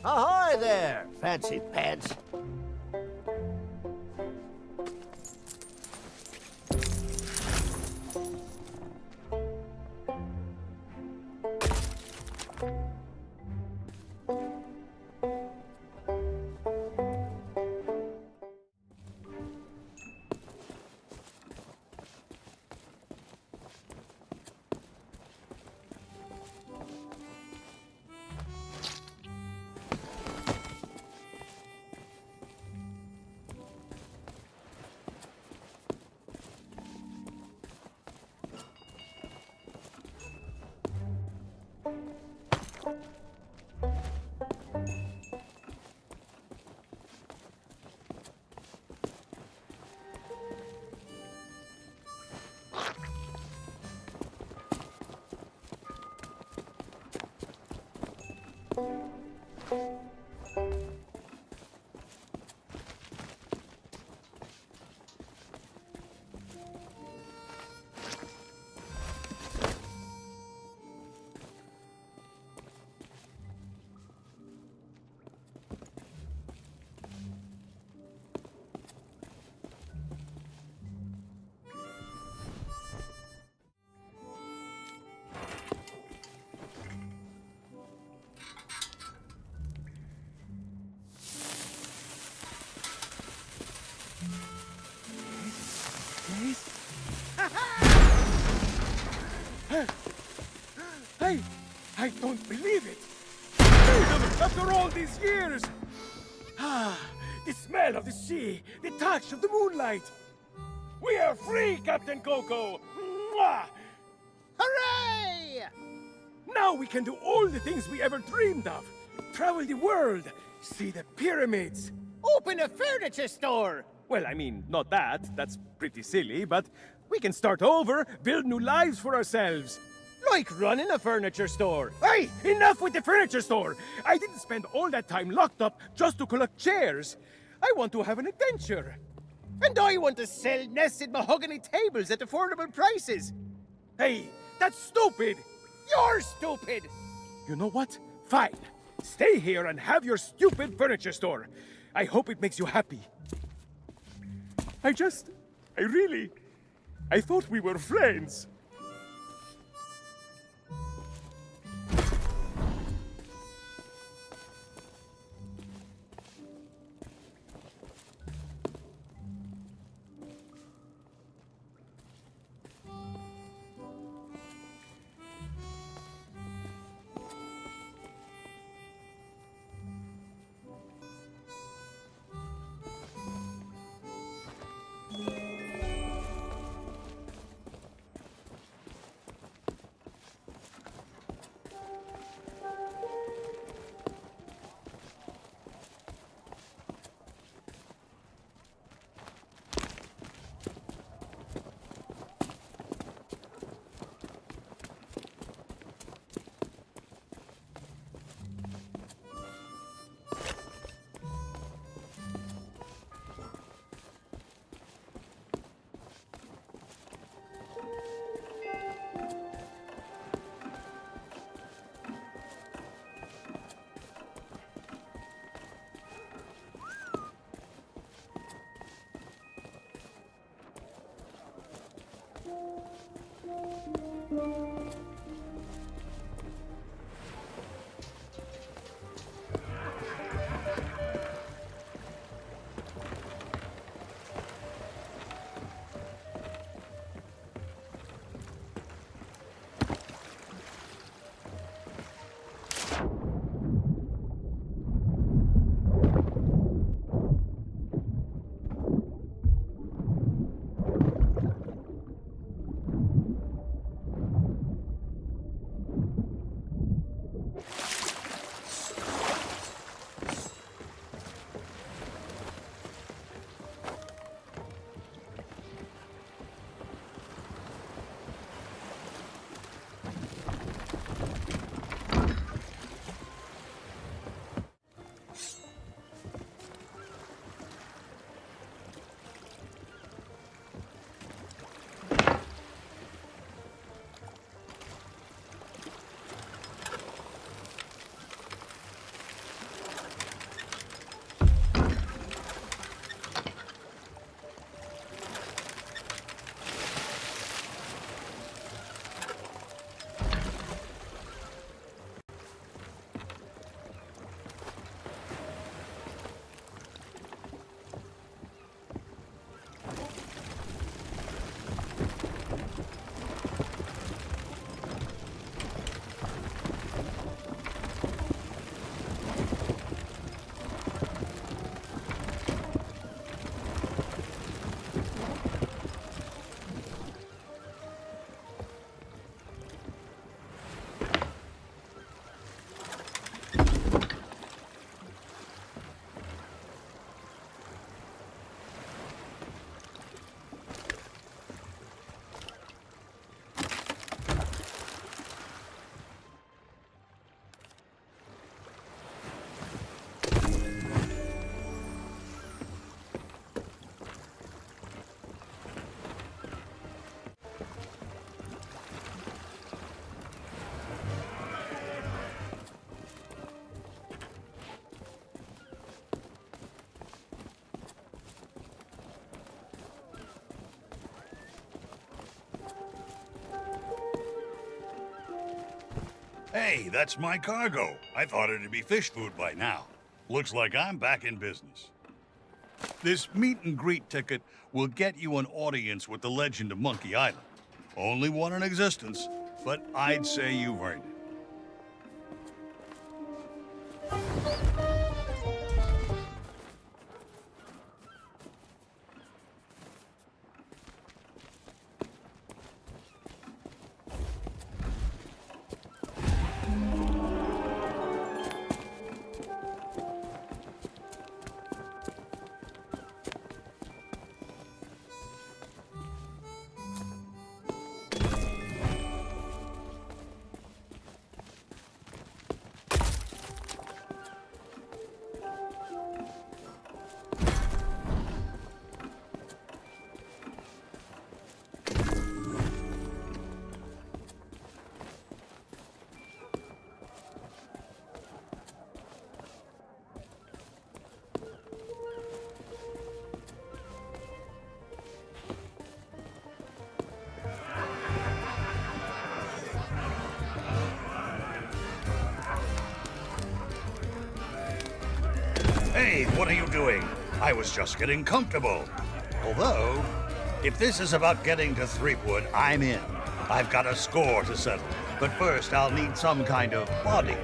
L: Ahoy there, fancy pants.
J: I don't believe it! Freedom after all these years! Ah, the smell of the sea, the touch of the moonlight! We are free, Captain Coco! Mwah! Hooray! Now we can do all the things we ever dreamed of. Travel the world, see the pyramids. Open a furniture store! Well, I mean, not that. That's pretty silly, but we can start over, build new lives for ourselves. Like running a furniture store. Hey, enough with the furniture store! I didn't spend all that time locked up just to collect chairs. I want to have an adventure. And I want to sell nested mahogany tables at affordable prices. Hey, that's stupid! You're stupid! You know what? Fine. Stay here and have your stupid furniture store. I hope it makes you happy. I thought we were friends.
F: Hey, that's my cargo. I thought it'd be fish food by now. Looks like I'm back in business. This meet and greet ticket will get you an audience with the legend of Monkey Island. Only one in existence, but I'd say you've earned it. Hey, what are you doing? I was just getting comfortable. Although, if this is about getting to Threepwood, I'm in. I've got a score to settle. But first, I'll need some kind of body.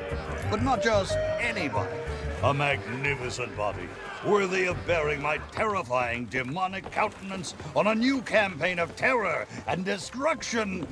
F: But not just any body. A magnificent body, worthy of bearing my terrifying demonic countenance on a new campaign of terror and destruction.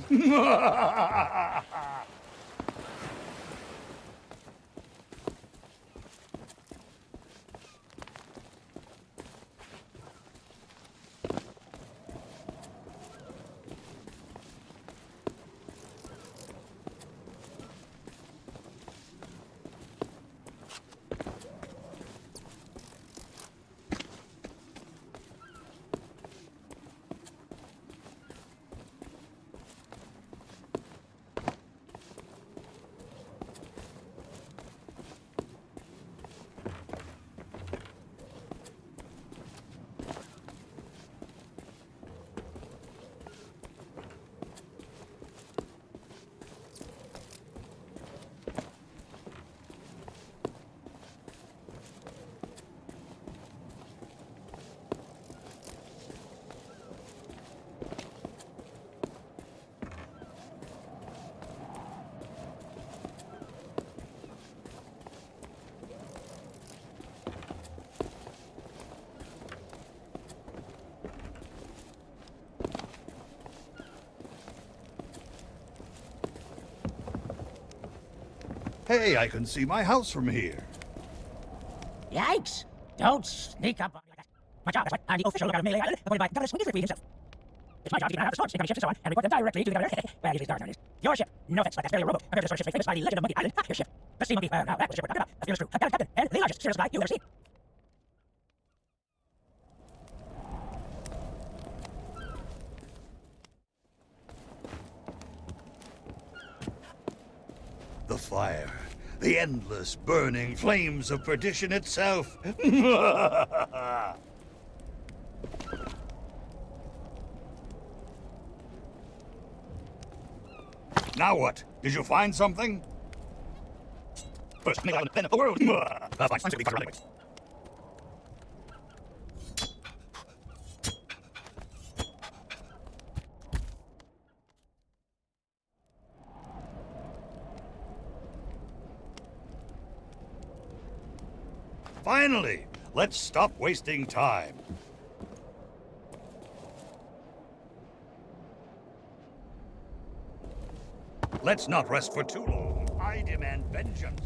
F: Hey, I can see my house from here.
K: Yikes! Don't sneak up on me like that. My job is what? I'm the official lookout of Meléè Island, appointed by Governor Spiffy himself. It's my job to keep an eye out for storms, sneak on ships and so on, and report them directly to the governor. Well, usually stars nowadays. Your ship. No offense, but that's barely a rowboat compared to the sort of ships famous by the legend of Monkey Island. Your ship. The Sea Monkey. Now that was the ship we're talking about. A fearless crew, a gallant captain, and the largest sailor supply you've ever seen.
F: The fire. The endless, burning flames of perdition itself. Now what? Did you find something? First thing Island of the world. Fine, simply fuck around anyways. Finally, let's stop wasting time. Let's not rest for too long. I demand vengeance.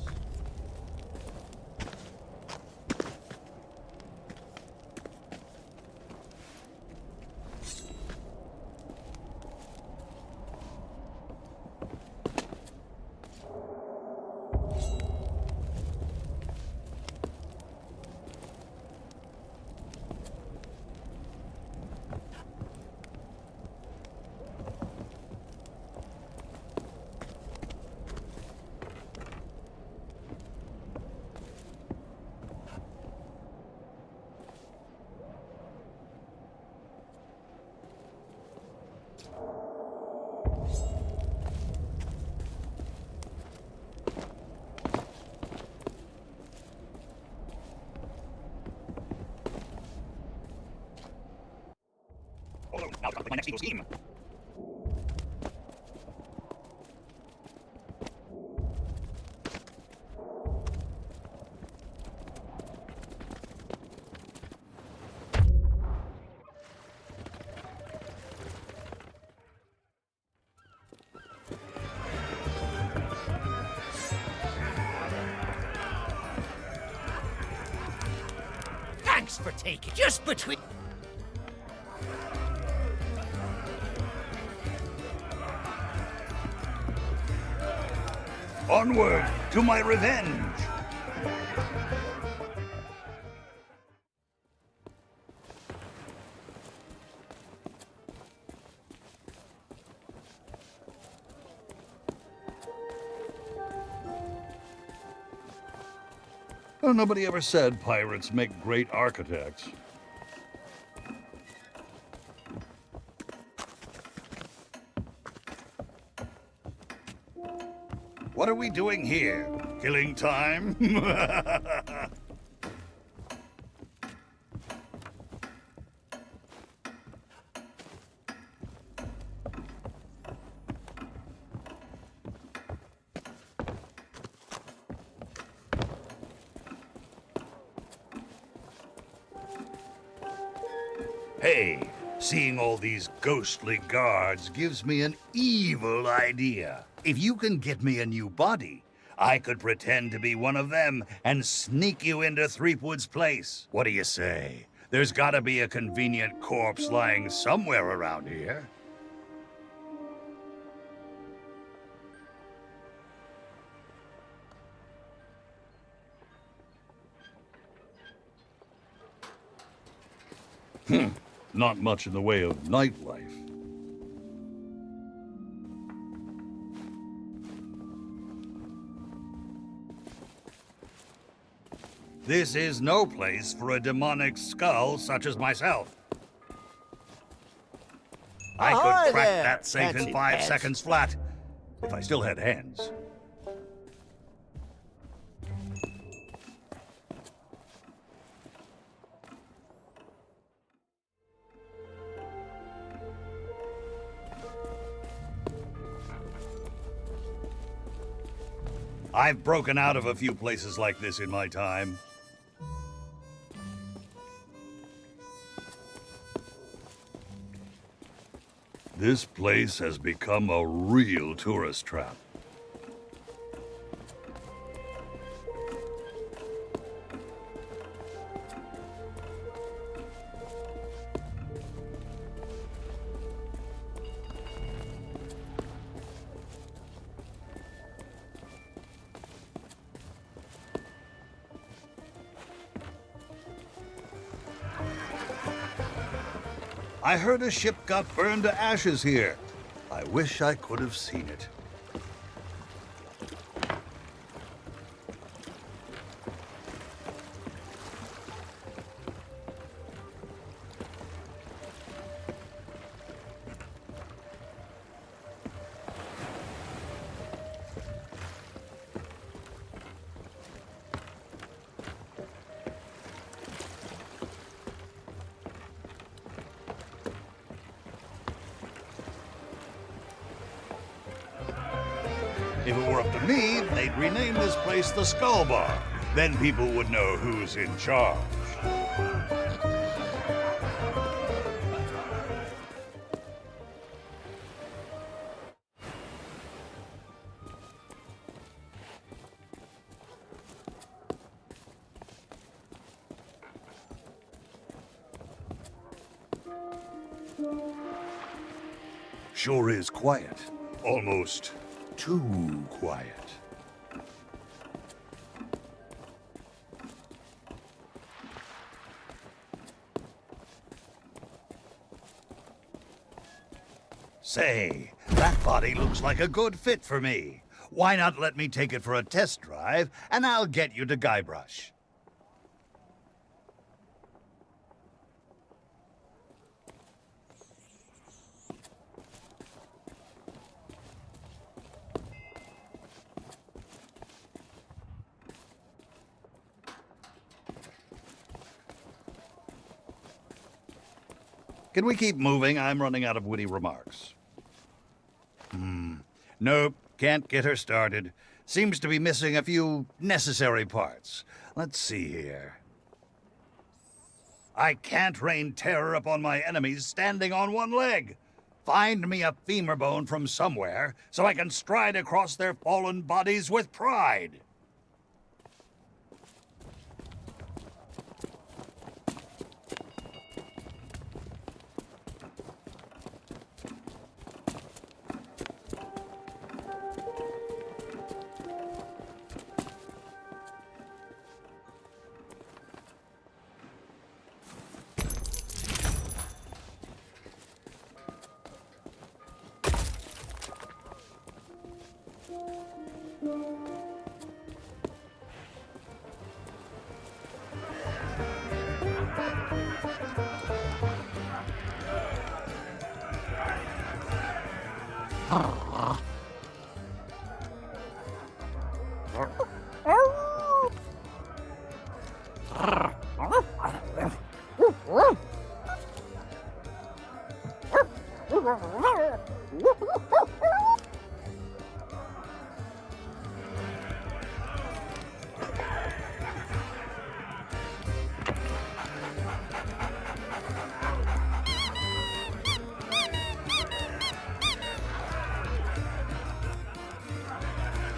F: my next evil scheme.
G: Thanks for taking just between.
F: Onward to my revenge! Well, nobody ever said pirates make great architects. What are we doing here? Killing time? Hey, seeing all these ghostly guards gives me an evil idea. If you can get me a new body, I could pretend to be one of them and sneak you into Threepwood's place. What do you say? There's gotta be a convenient corpse lying somewhere around here. Not much in the way of nightlife. This is no place for a demonic skull such as myself. I could crack
L: there,
F: that safe in
L: fancy
F: 5
L: pants.
F: seconds flat, if I still had hands. I've broken out of a few places like this in my time. This place has become a real tourist trap. I heard a ship got burned to ashes here. I wish I could have seen it. If it were up to me, they'd rename this place the Skull Bar. Then people would know who's in charge. Sure is quiet. Almost too quiet. Say, that body looks like a good fit for me. Why not let me take it for a test drive, and I'll get you to Guybrush. Can we keep moving? I'm running out of witty remarks. Nope, can't get her started. Seems to be missing a few necessary parts. Let's see here. I can't rain terror upon my enemies standing on one leg. Find me a femur bone from somewhere so I can stride across their fallen bodies with pride.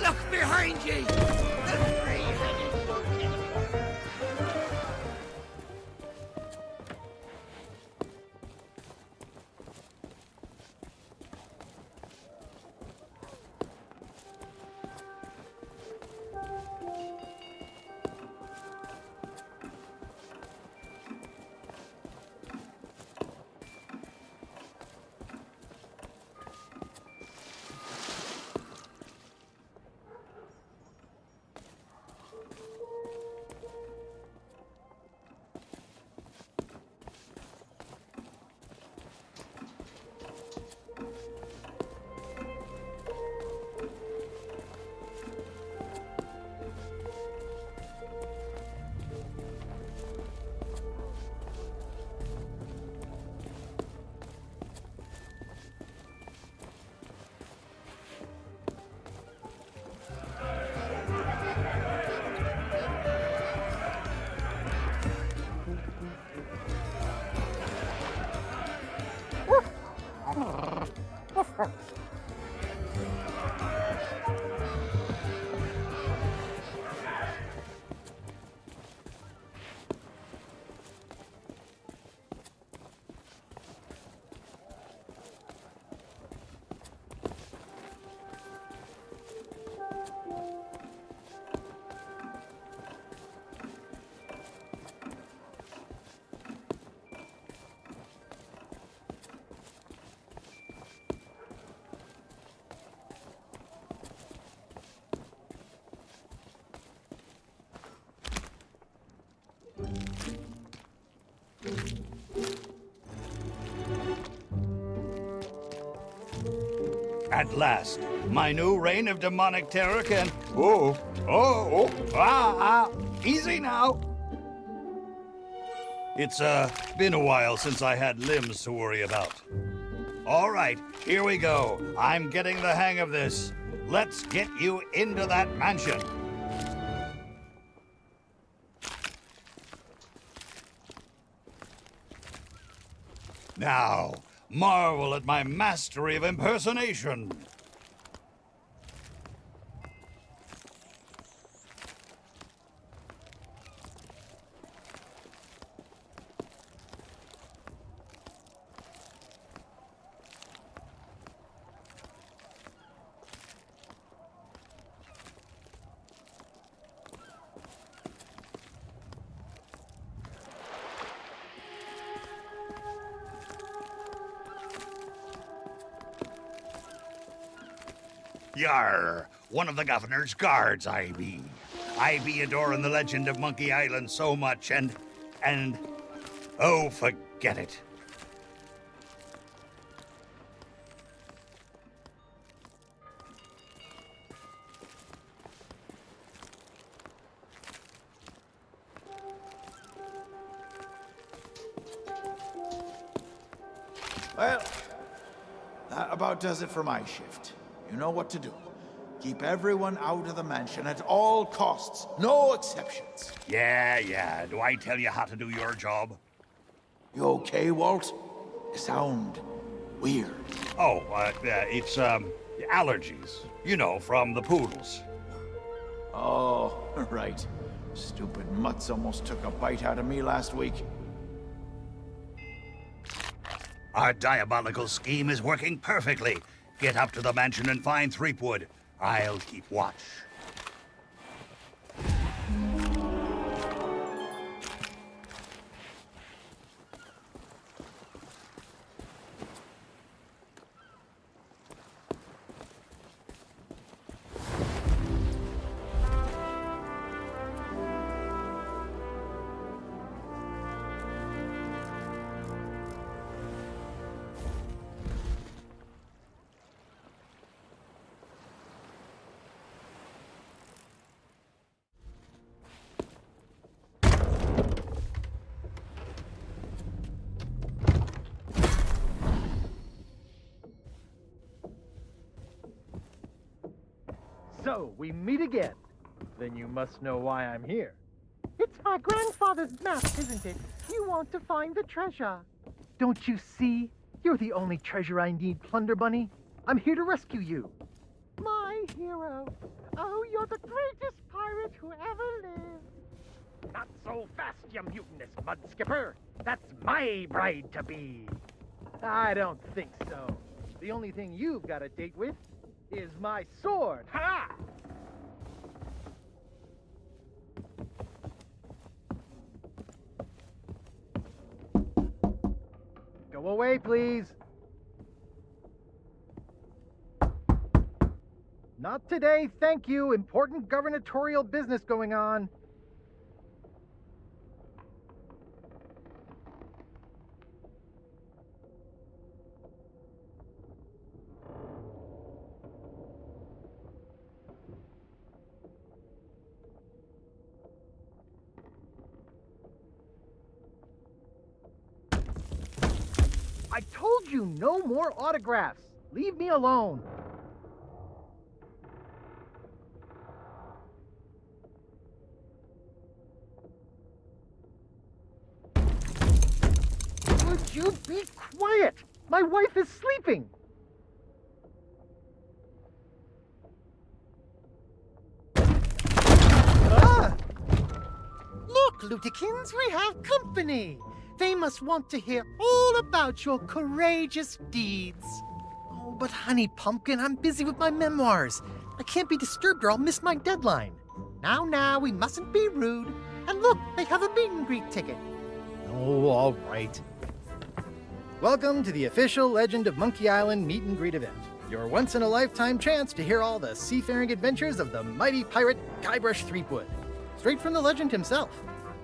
E: Look behind ye! The three-headed monkey!
F: At last, my new reign of demonic terror can... Easy now. It's, been a while since I had limbs to worry about. All right, here we go. I'm getting the hang of this. Let's get you into that mansion. Now, marvel at my mastery of impersonation. Yar, one of the governor's guards I be. I be adoring the legend of Monkey Island so much and, oh, forget it.
D: Well, that about does it for my shift. You know what to do. Keep everyone out of the mansion at all costs. No exceptions.
F: Yeah. Do I tell you how to do your job?
D: You okay, Walt? You sound weird.
F: Oh, it's, allergies. You know, from the poodles.
D: Oh, right. Stupid mutts almost took a bite out of me last week.
F: Our diabolical scheme is working perfectly. Get up to the mansion and find Threepwood. I'll keep watch.
C: So, we meet again. Then you must know why I'm here.
M: It's my grandfather's map, isn't it? You want to find the treasure.
C: Don't you see? You're the only treasure I need, Plunder Bunny. I'm here to rescue you.
M: My hero. Oh, you're the greatest pirate who ever lived.
C: Not so fast, you mutinous mud skipper. That's my bride-to-be. I don't think so. The only thing you've got a date with is my sword. Ha! Go away, please. Not today, thank you. Important gubernatorial business going on. I told you no more autographs. Leave me alone. Would you be quiet? My wife is sleeping. Ah!
M: Look, Lutikins, we have company. They must want to hear all about your courageous deeds.
C: Oh, but honey pumpkin, I'm busy with my memoirs. I can't be disturbed or I'll miss my deadline.
M: Now, we mustn't be rude. And look, they have a meet and greet ticket.
C: Oh, all right. Welcome to the official Legend of Monkey Island meet and greet event. Your once-in-a-lifetime chance to hear all the seafaring adventures of the mighty pirate Guybrush Threepwood. Straight from the legend himself.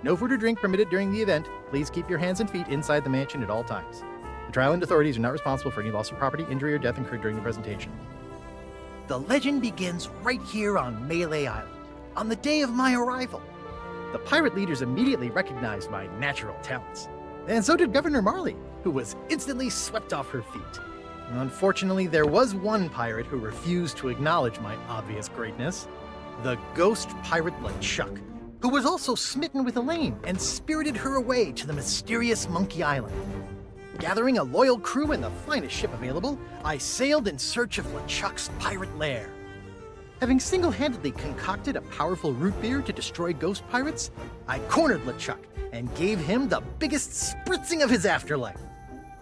C: No food or drink permitted during the event. Please keep your hands and feet inside the mansion at all times. The Trial and authorities are not responsible for any loss of property, injury, or death incurred during the presentation. The legend begins right here on Meléè Island, on the day of my arrival. The pirate leaders immediately recognized my natural talents. And so did Governor Marley, who was instantly swept off her feet. Unfortunately, there was one pirate who refused to acknowledge my obvious greatness. The ghost pirate LeChuck, who was also smitten with Elaine and spirited her away to the mysterious Monkey Island. Gathering a loyal crew and the finest ship available, I sailed in search of LeChuck's pirate lair. Having single-handedly concocted a powerful root beer to destroy ghost pirates, I cornered LeChuck and gave him the biggest spritzing of his afterlife.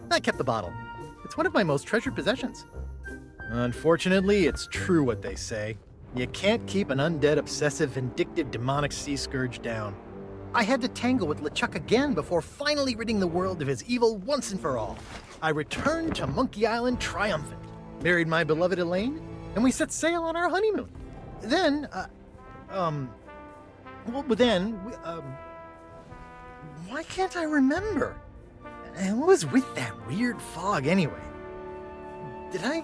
C: I kept the bottle. It's one of my most treasured possessions. Unfortunately, it's true what they say. You can't keep an undead, obsessive, vindictive, demonic sea scourge down. I had to tangle with LeChuck again before finally ridding the world of his evil once and for all. I returned to Monkey Island triumphant, married my beloved Elaine, and we set sail on our honeymoon. Then, why can't I remember? And what was with that weird fog anyway? Did I?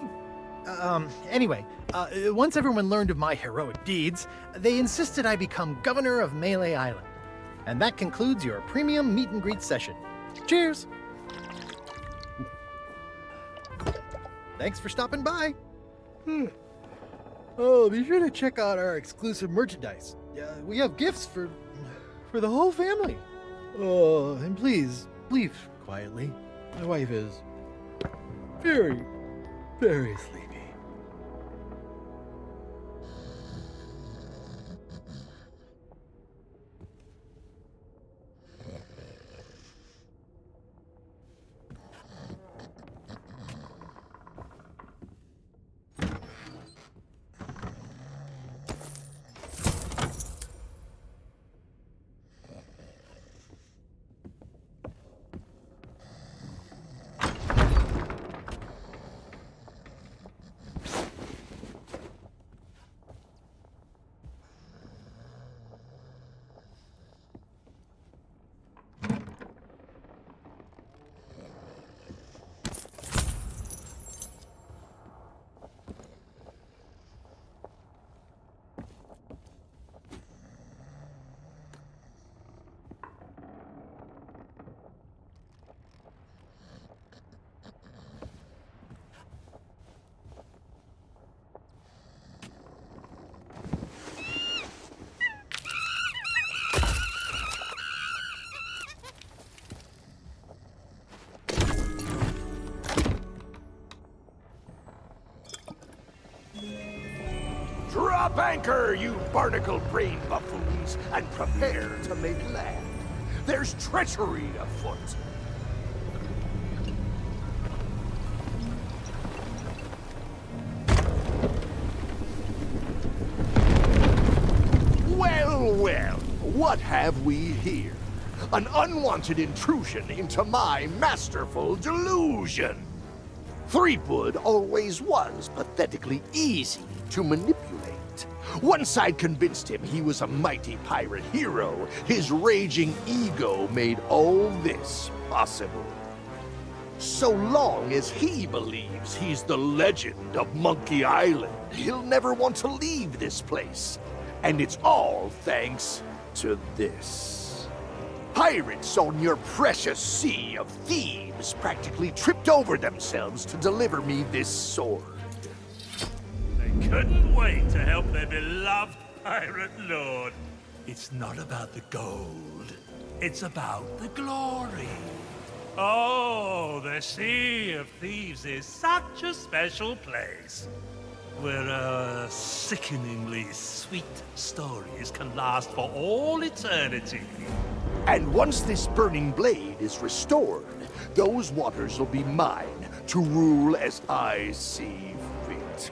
C: Once everyone learned of my heroic deeds, they insisted I become governor of Meléè Island. And that concludes your premium meet and greet session. Cheers! Thanks for stopping by. Oh, be sure to check out our exclusive merchandise. We have gifts for the whole family. Oh, and please, leave quietly. My wife is very, very sleepy.
H: Drop anchor, you barnacle-brained buffoons, and prepare to make land. There's treachery afoot. Well, well, what have we here? An unwanted intrusion into my masterful delusion. Threepwood always was pathetically easy to manipulate. Once I'd convinced him he was a mighty pirate hero, his raging ego made all this possible. So long as he believes he's the legend of Monkey Island, he'll never want to leave this place. And it's all thanks to this. Pirates on your precious Sea of Thieves practically tripped over themselves to deliver me this sword.
B: They couldn't wait to help their beloved pirate lord. It's not about the gold. It's about the glory. Oh, the Sea of Thieves is such a special place, where sickeningly sweet stories can last for all eternity.
H: And once this burning blade is restored, those waters will be mine to rule as I see fit.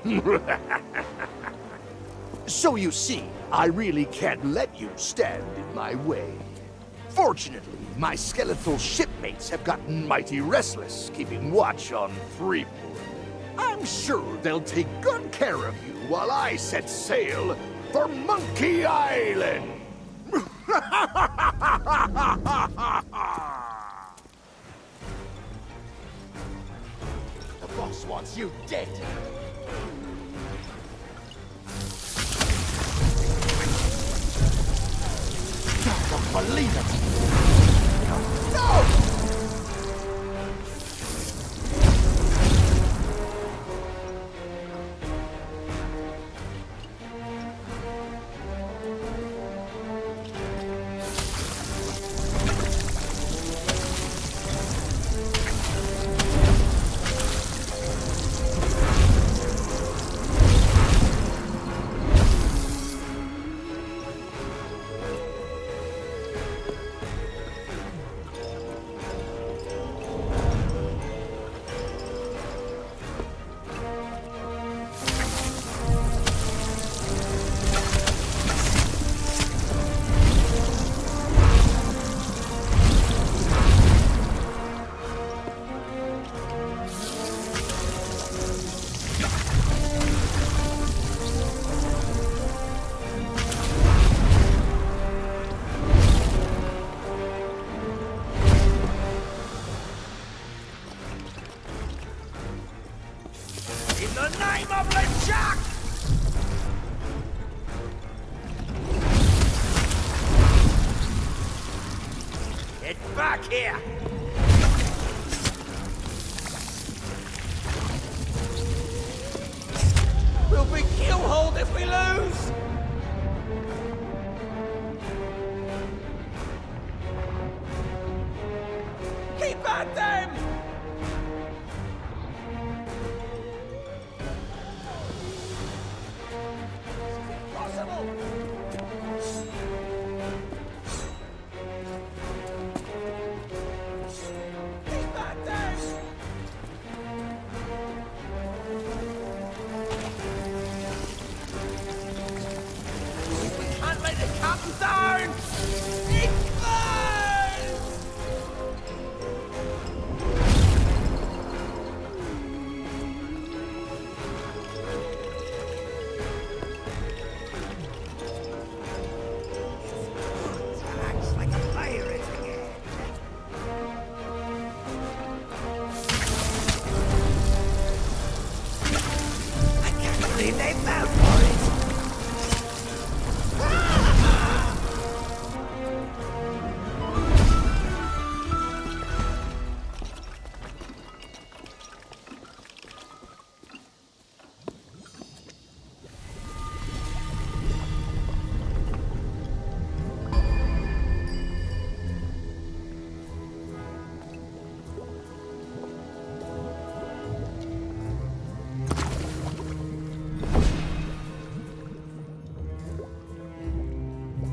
H: So you see, I really can't let you stand in my way. Fortunately, my skeletal shipmates have gotten mighty restless, keeping watch on Threepwood. I'm sure they'll take good care of you while I set sail for Monkey Island.
L: The boss wants you dead. I don't believe it. No!
E: Here! at them!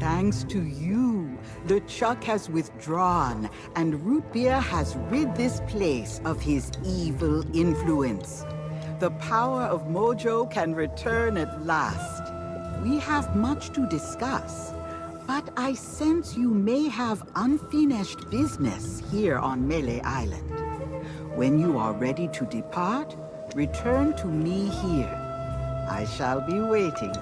N: Thanks to you, the Chuck has withdrawn, and Root Beer has rid this place of his evil influence. The power of Mojo can return at last. We have much to discuss, but I sense you may have unfinished business here on Meléè Island. When you are ready to depart, return to me here. I shall be waiting.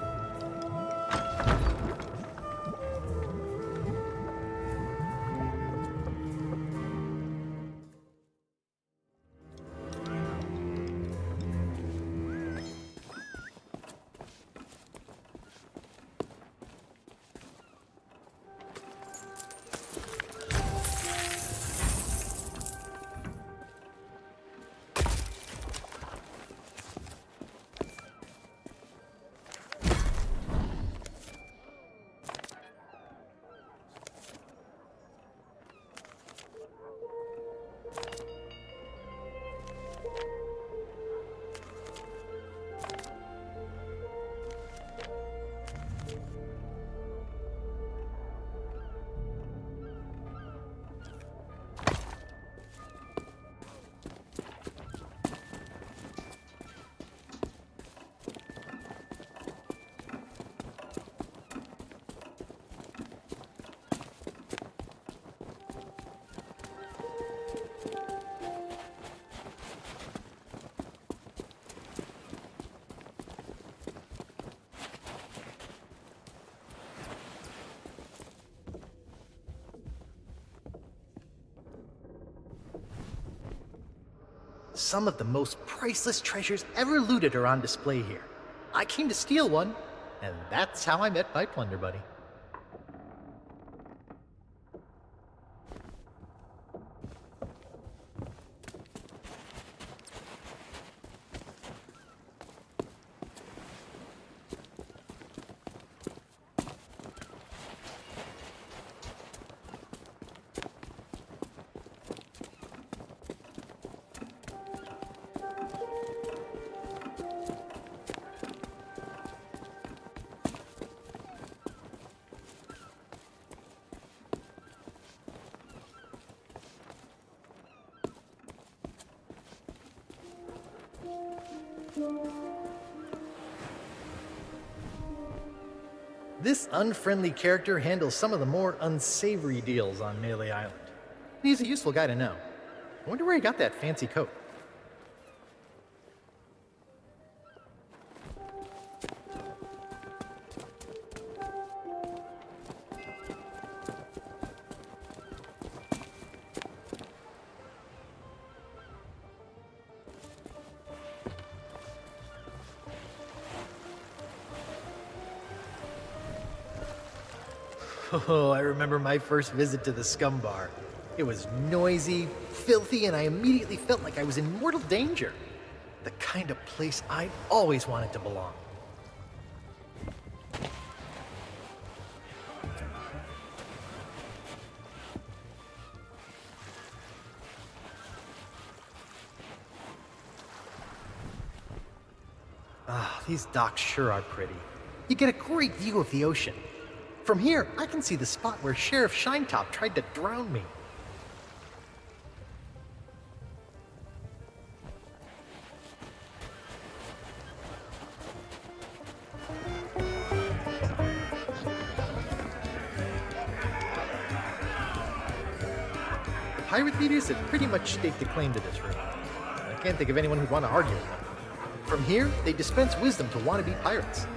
C: Some of the most priceless treasures ever looted are on display here. I came to steal one, and that's how I met my plunder buddy. This unfriendly character handles some of the more unsavory deals on Meléè Island. He's a useful guy to know. I wonder where he got that fancy coat. Oh, I remember my first visit to the Scum Bar. It was noisy, filthy, and I immediately felt like I was in mortal danger. The kind of place I'd always wanted to belong. these docks sure are pretty. You get a great view of the ocean. From here, I can see the spot where Sheriff Shinetop tried to drown me. The pirate leaders have pretty much staked a claim to this room. I can't think of anyone who'd want to argue with them. From here, they dispense wisdom to wannabe pirates.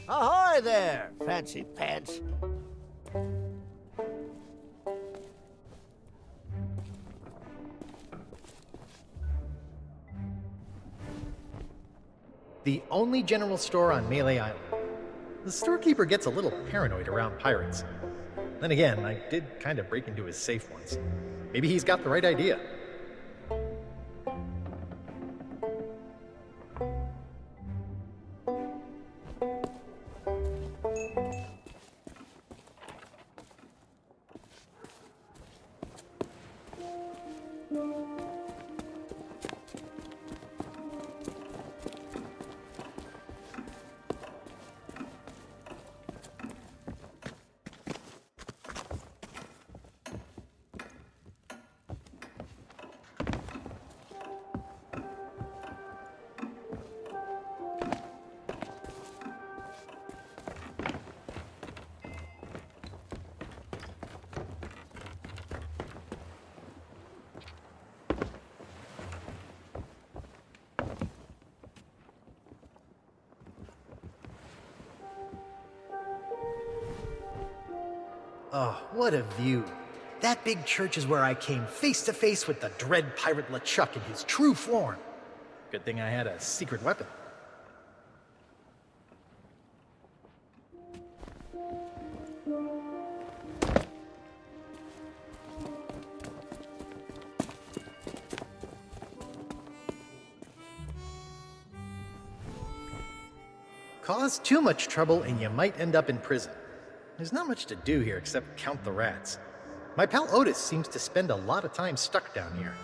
L: Ahoy there, fancy pants.
C: The only general store on Meléè Island. The storekeeper gets a little paranoid around pirates. Then again, I did kind of break into his safe once. Maybe he's got the right idea. Oh, what a view. That big church is where I came face to face with the dread pirate LeChuck in his true form. Good thing I had a secret weapon. Cause too much trouble and you might end up in prison. There's not much to do here except count the rats. My pal Otis seems to spend a lot of time stuck down here.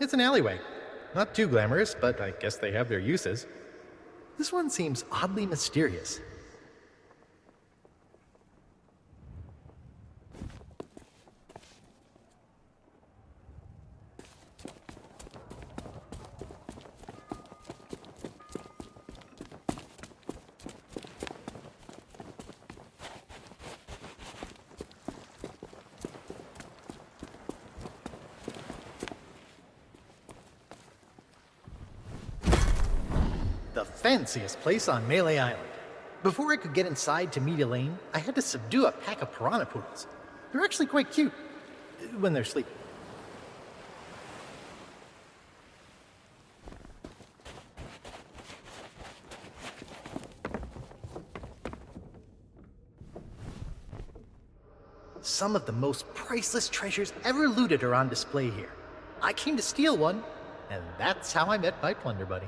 C: It's an alleyway. Not too glamorous, but I guess they have their uses. This one seems oddly mysterious. The fanciest place on Meléè Island. Before I could get inside to meet Elaine, I had to subdue a pack of piranha poodles. They're actually quite cute when they're sleeping. Some of the most priceless treasures ever looted are on display here. I came to steal one, and that's how I met my plunder buddy.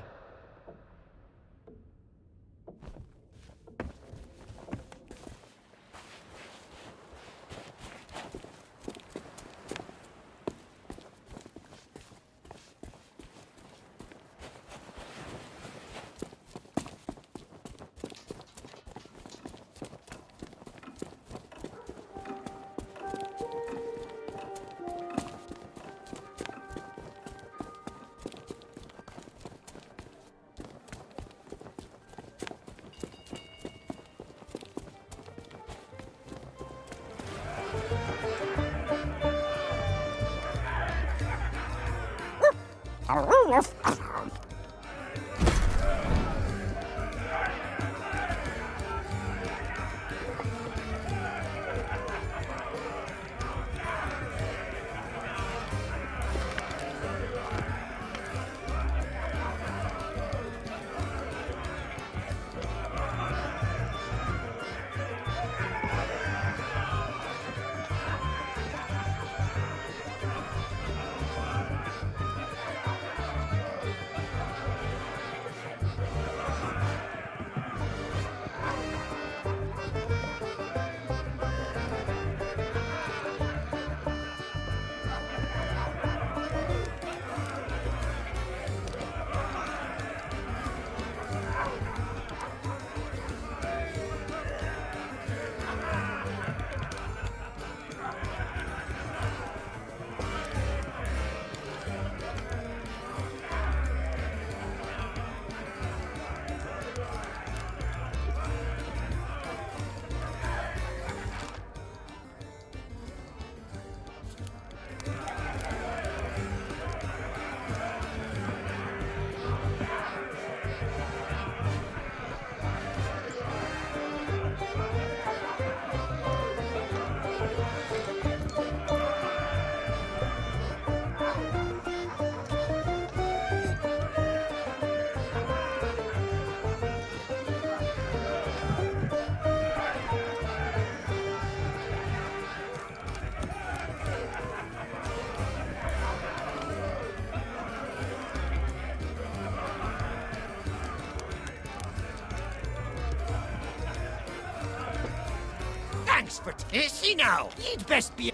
E: Is he now? You'd best be...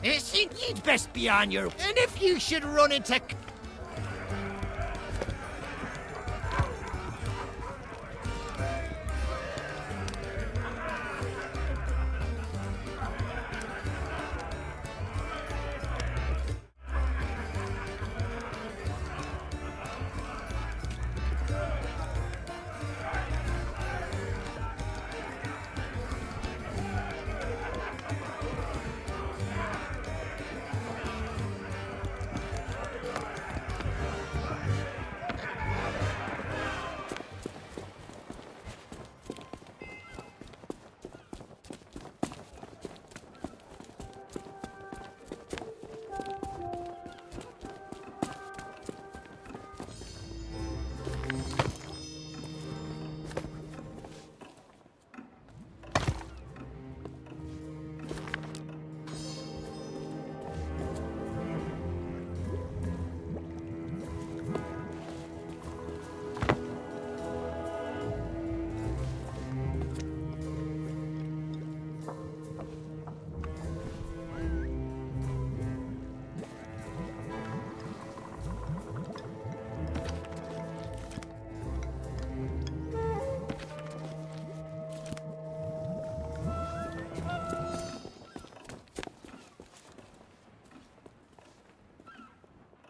E: Is he? You'd best be on your... And if you should run into...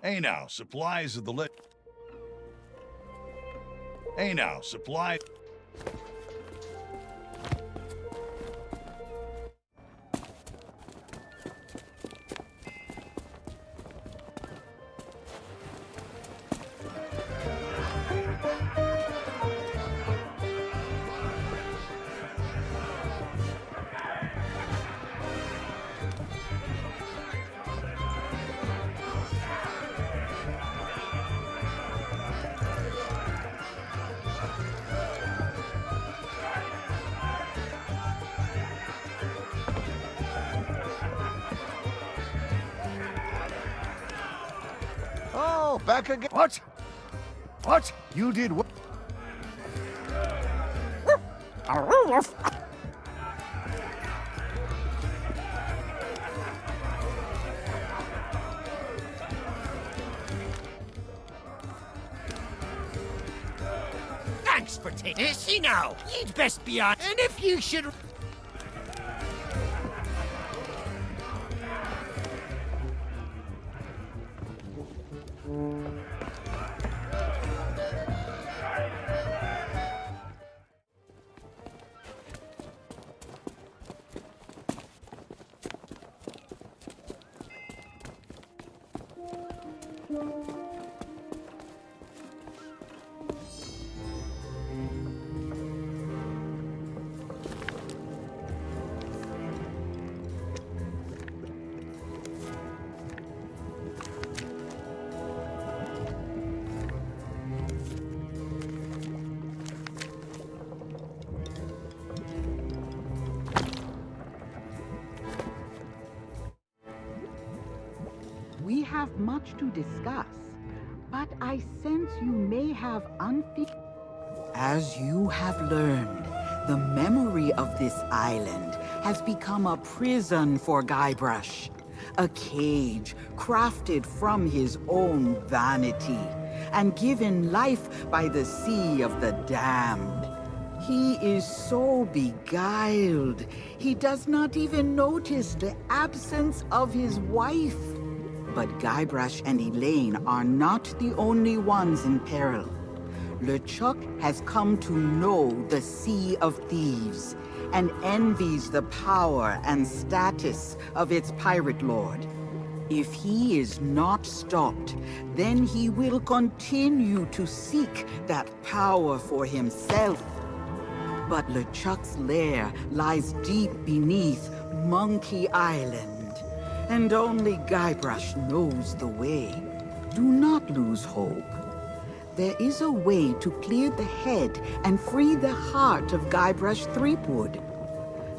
F: Hey now, supplies of the Hey now, supply.
H: Oh, back again. What? What? You did what?
G: Thanks for taking this, you know. You'd best be on. And if you should...
N: We have much to discuss, but I sense you may have As you have learned, the memory of this island has become a prison for Guybrush, a cage crafted from his own vanity and given life by the Sea of the Damned. He is so beguiled, he does not even notice the absence of his wife. But Guybrush and Elaine are not the only ones in peril. LeChuck has come to know the Sea of Thieves and envies the power and status of its pirate lord. If he is not stopped, then he will continue to seek that power for himself. But LeChuck's lair lies deep beneath Monkey Island. And only Guybrush knows the way. Do not lose hope. There is a way to clear the head and free the heart of Guybrush Threepwood.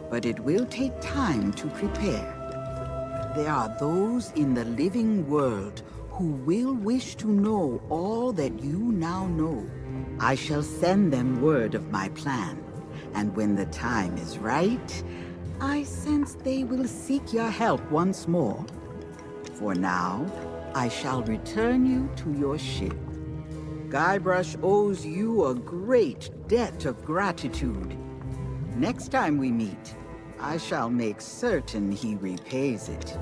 N: But it will take time to prepare. There are those in the living world who will wish to know all that you now know. I shall send them word of my plan, and when the time is right, I sense they will seek your help once more. For now, I shall return you to your ship. Guybrush owes you a great debt of gratitude. Next time we meet, I shall make certain he repays it.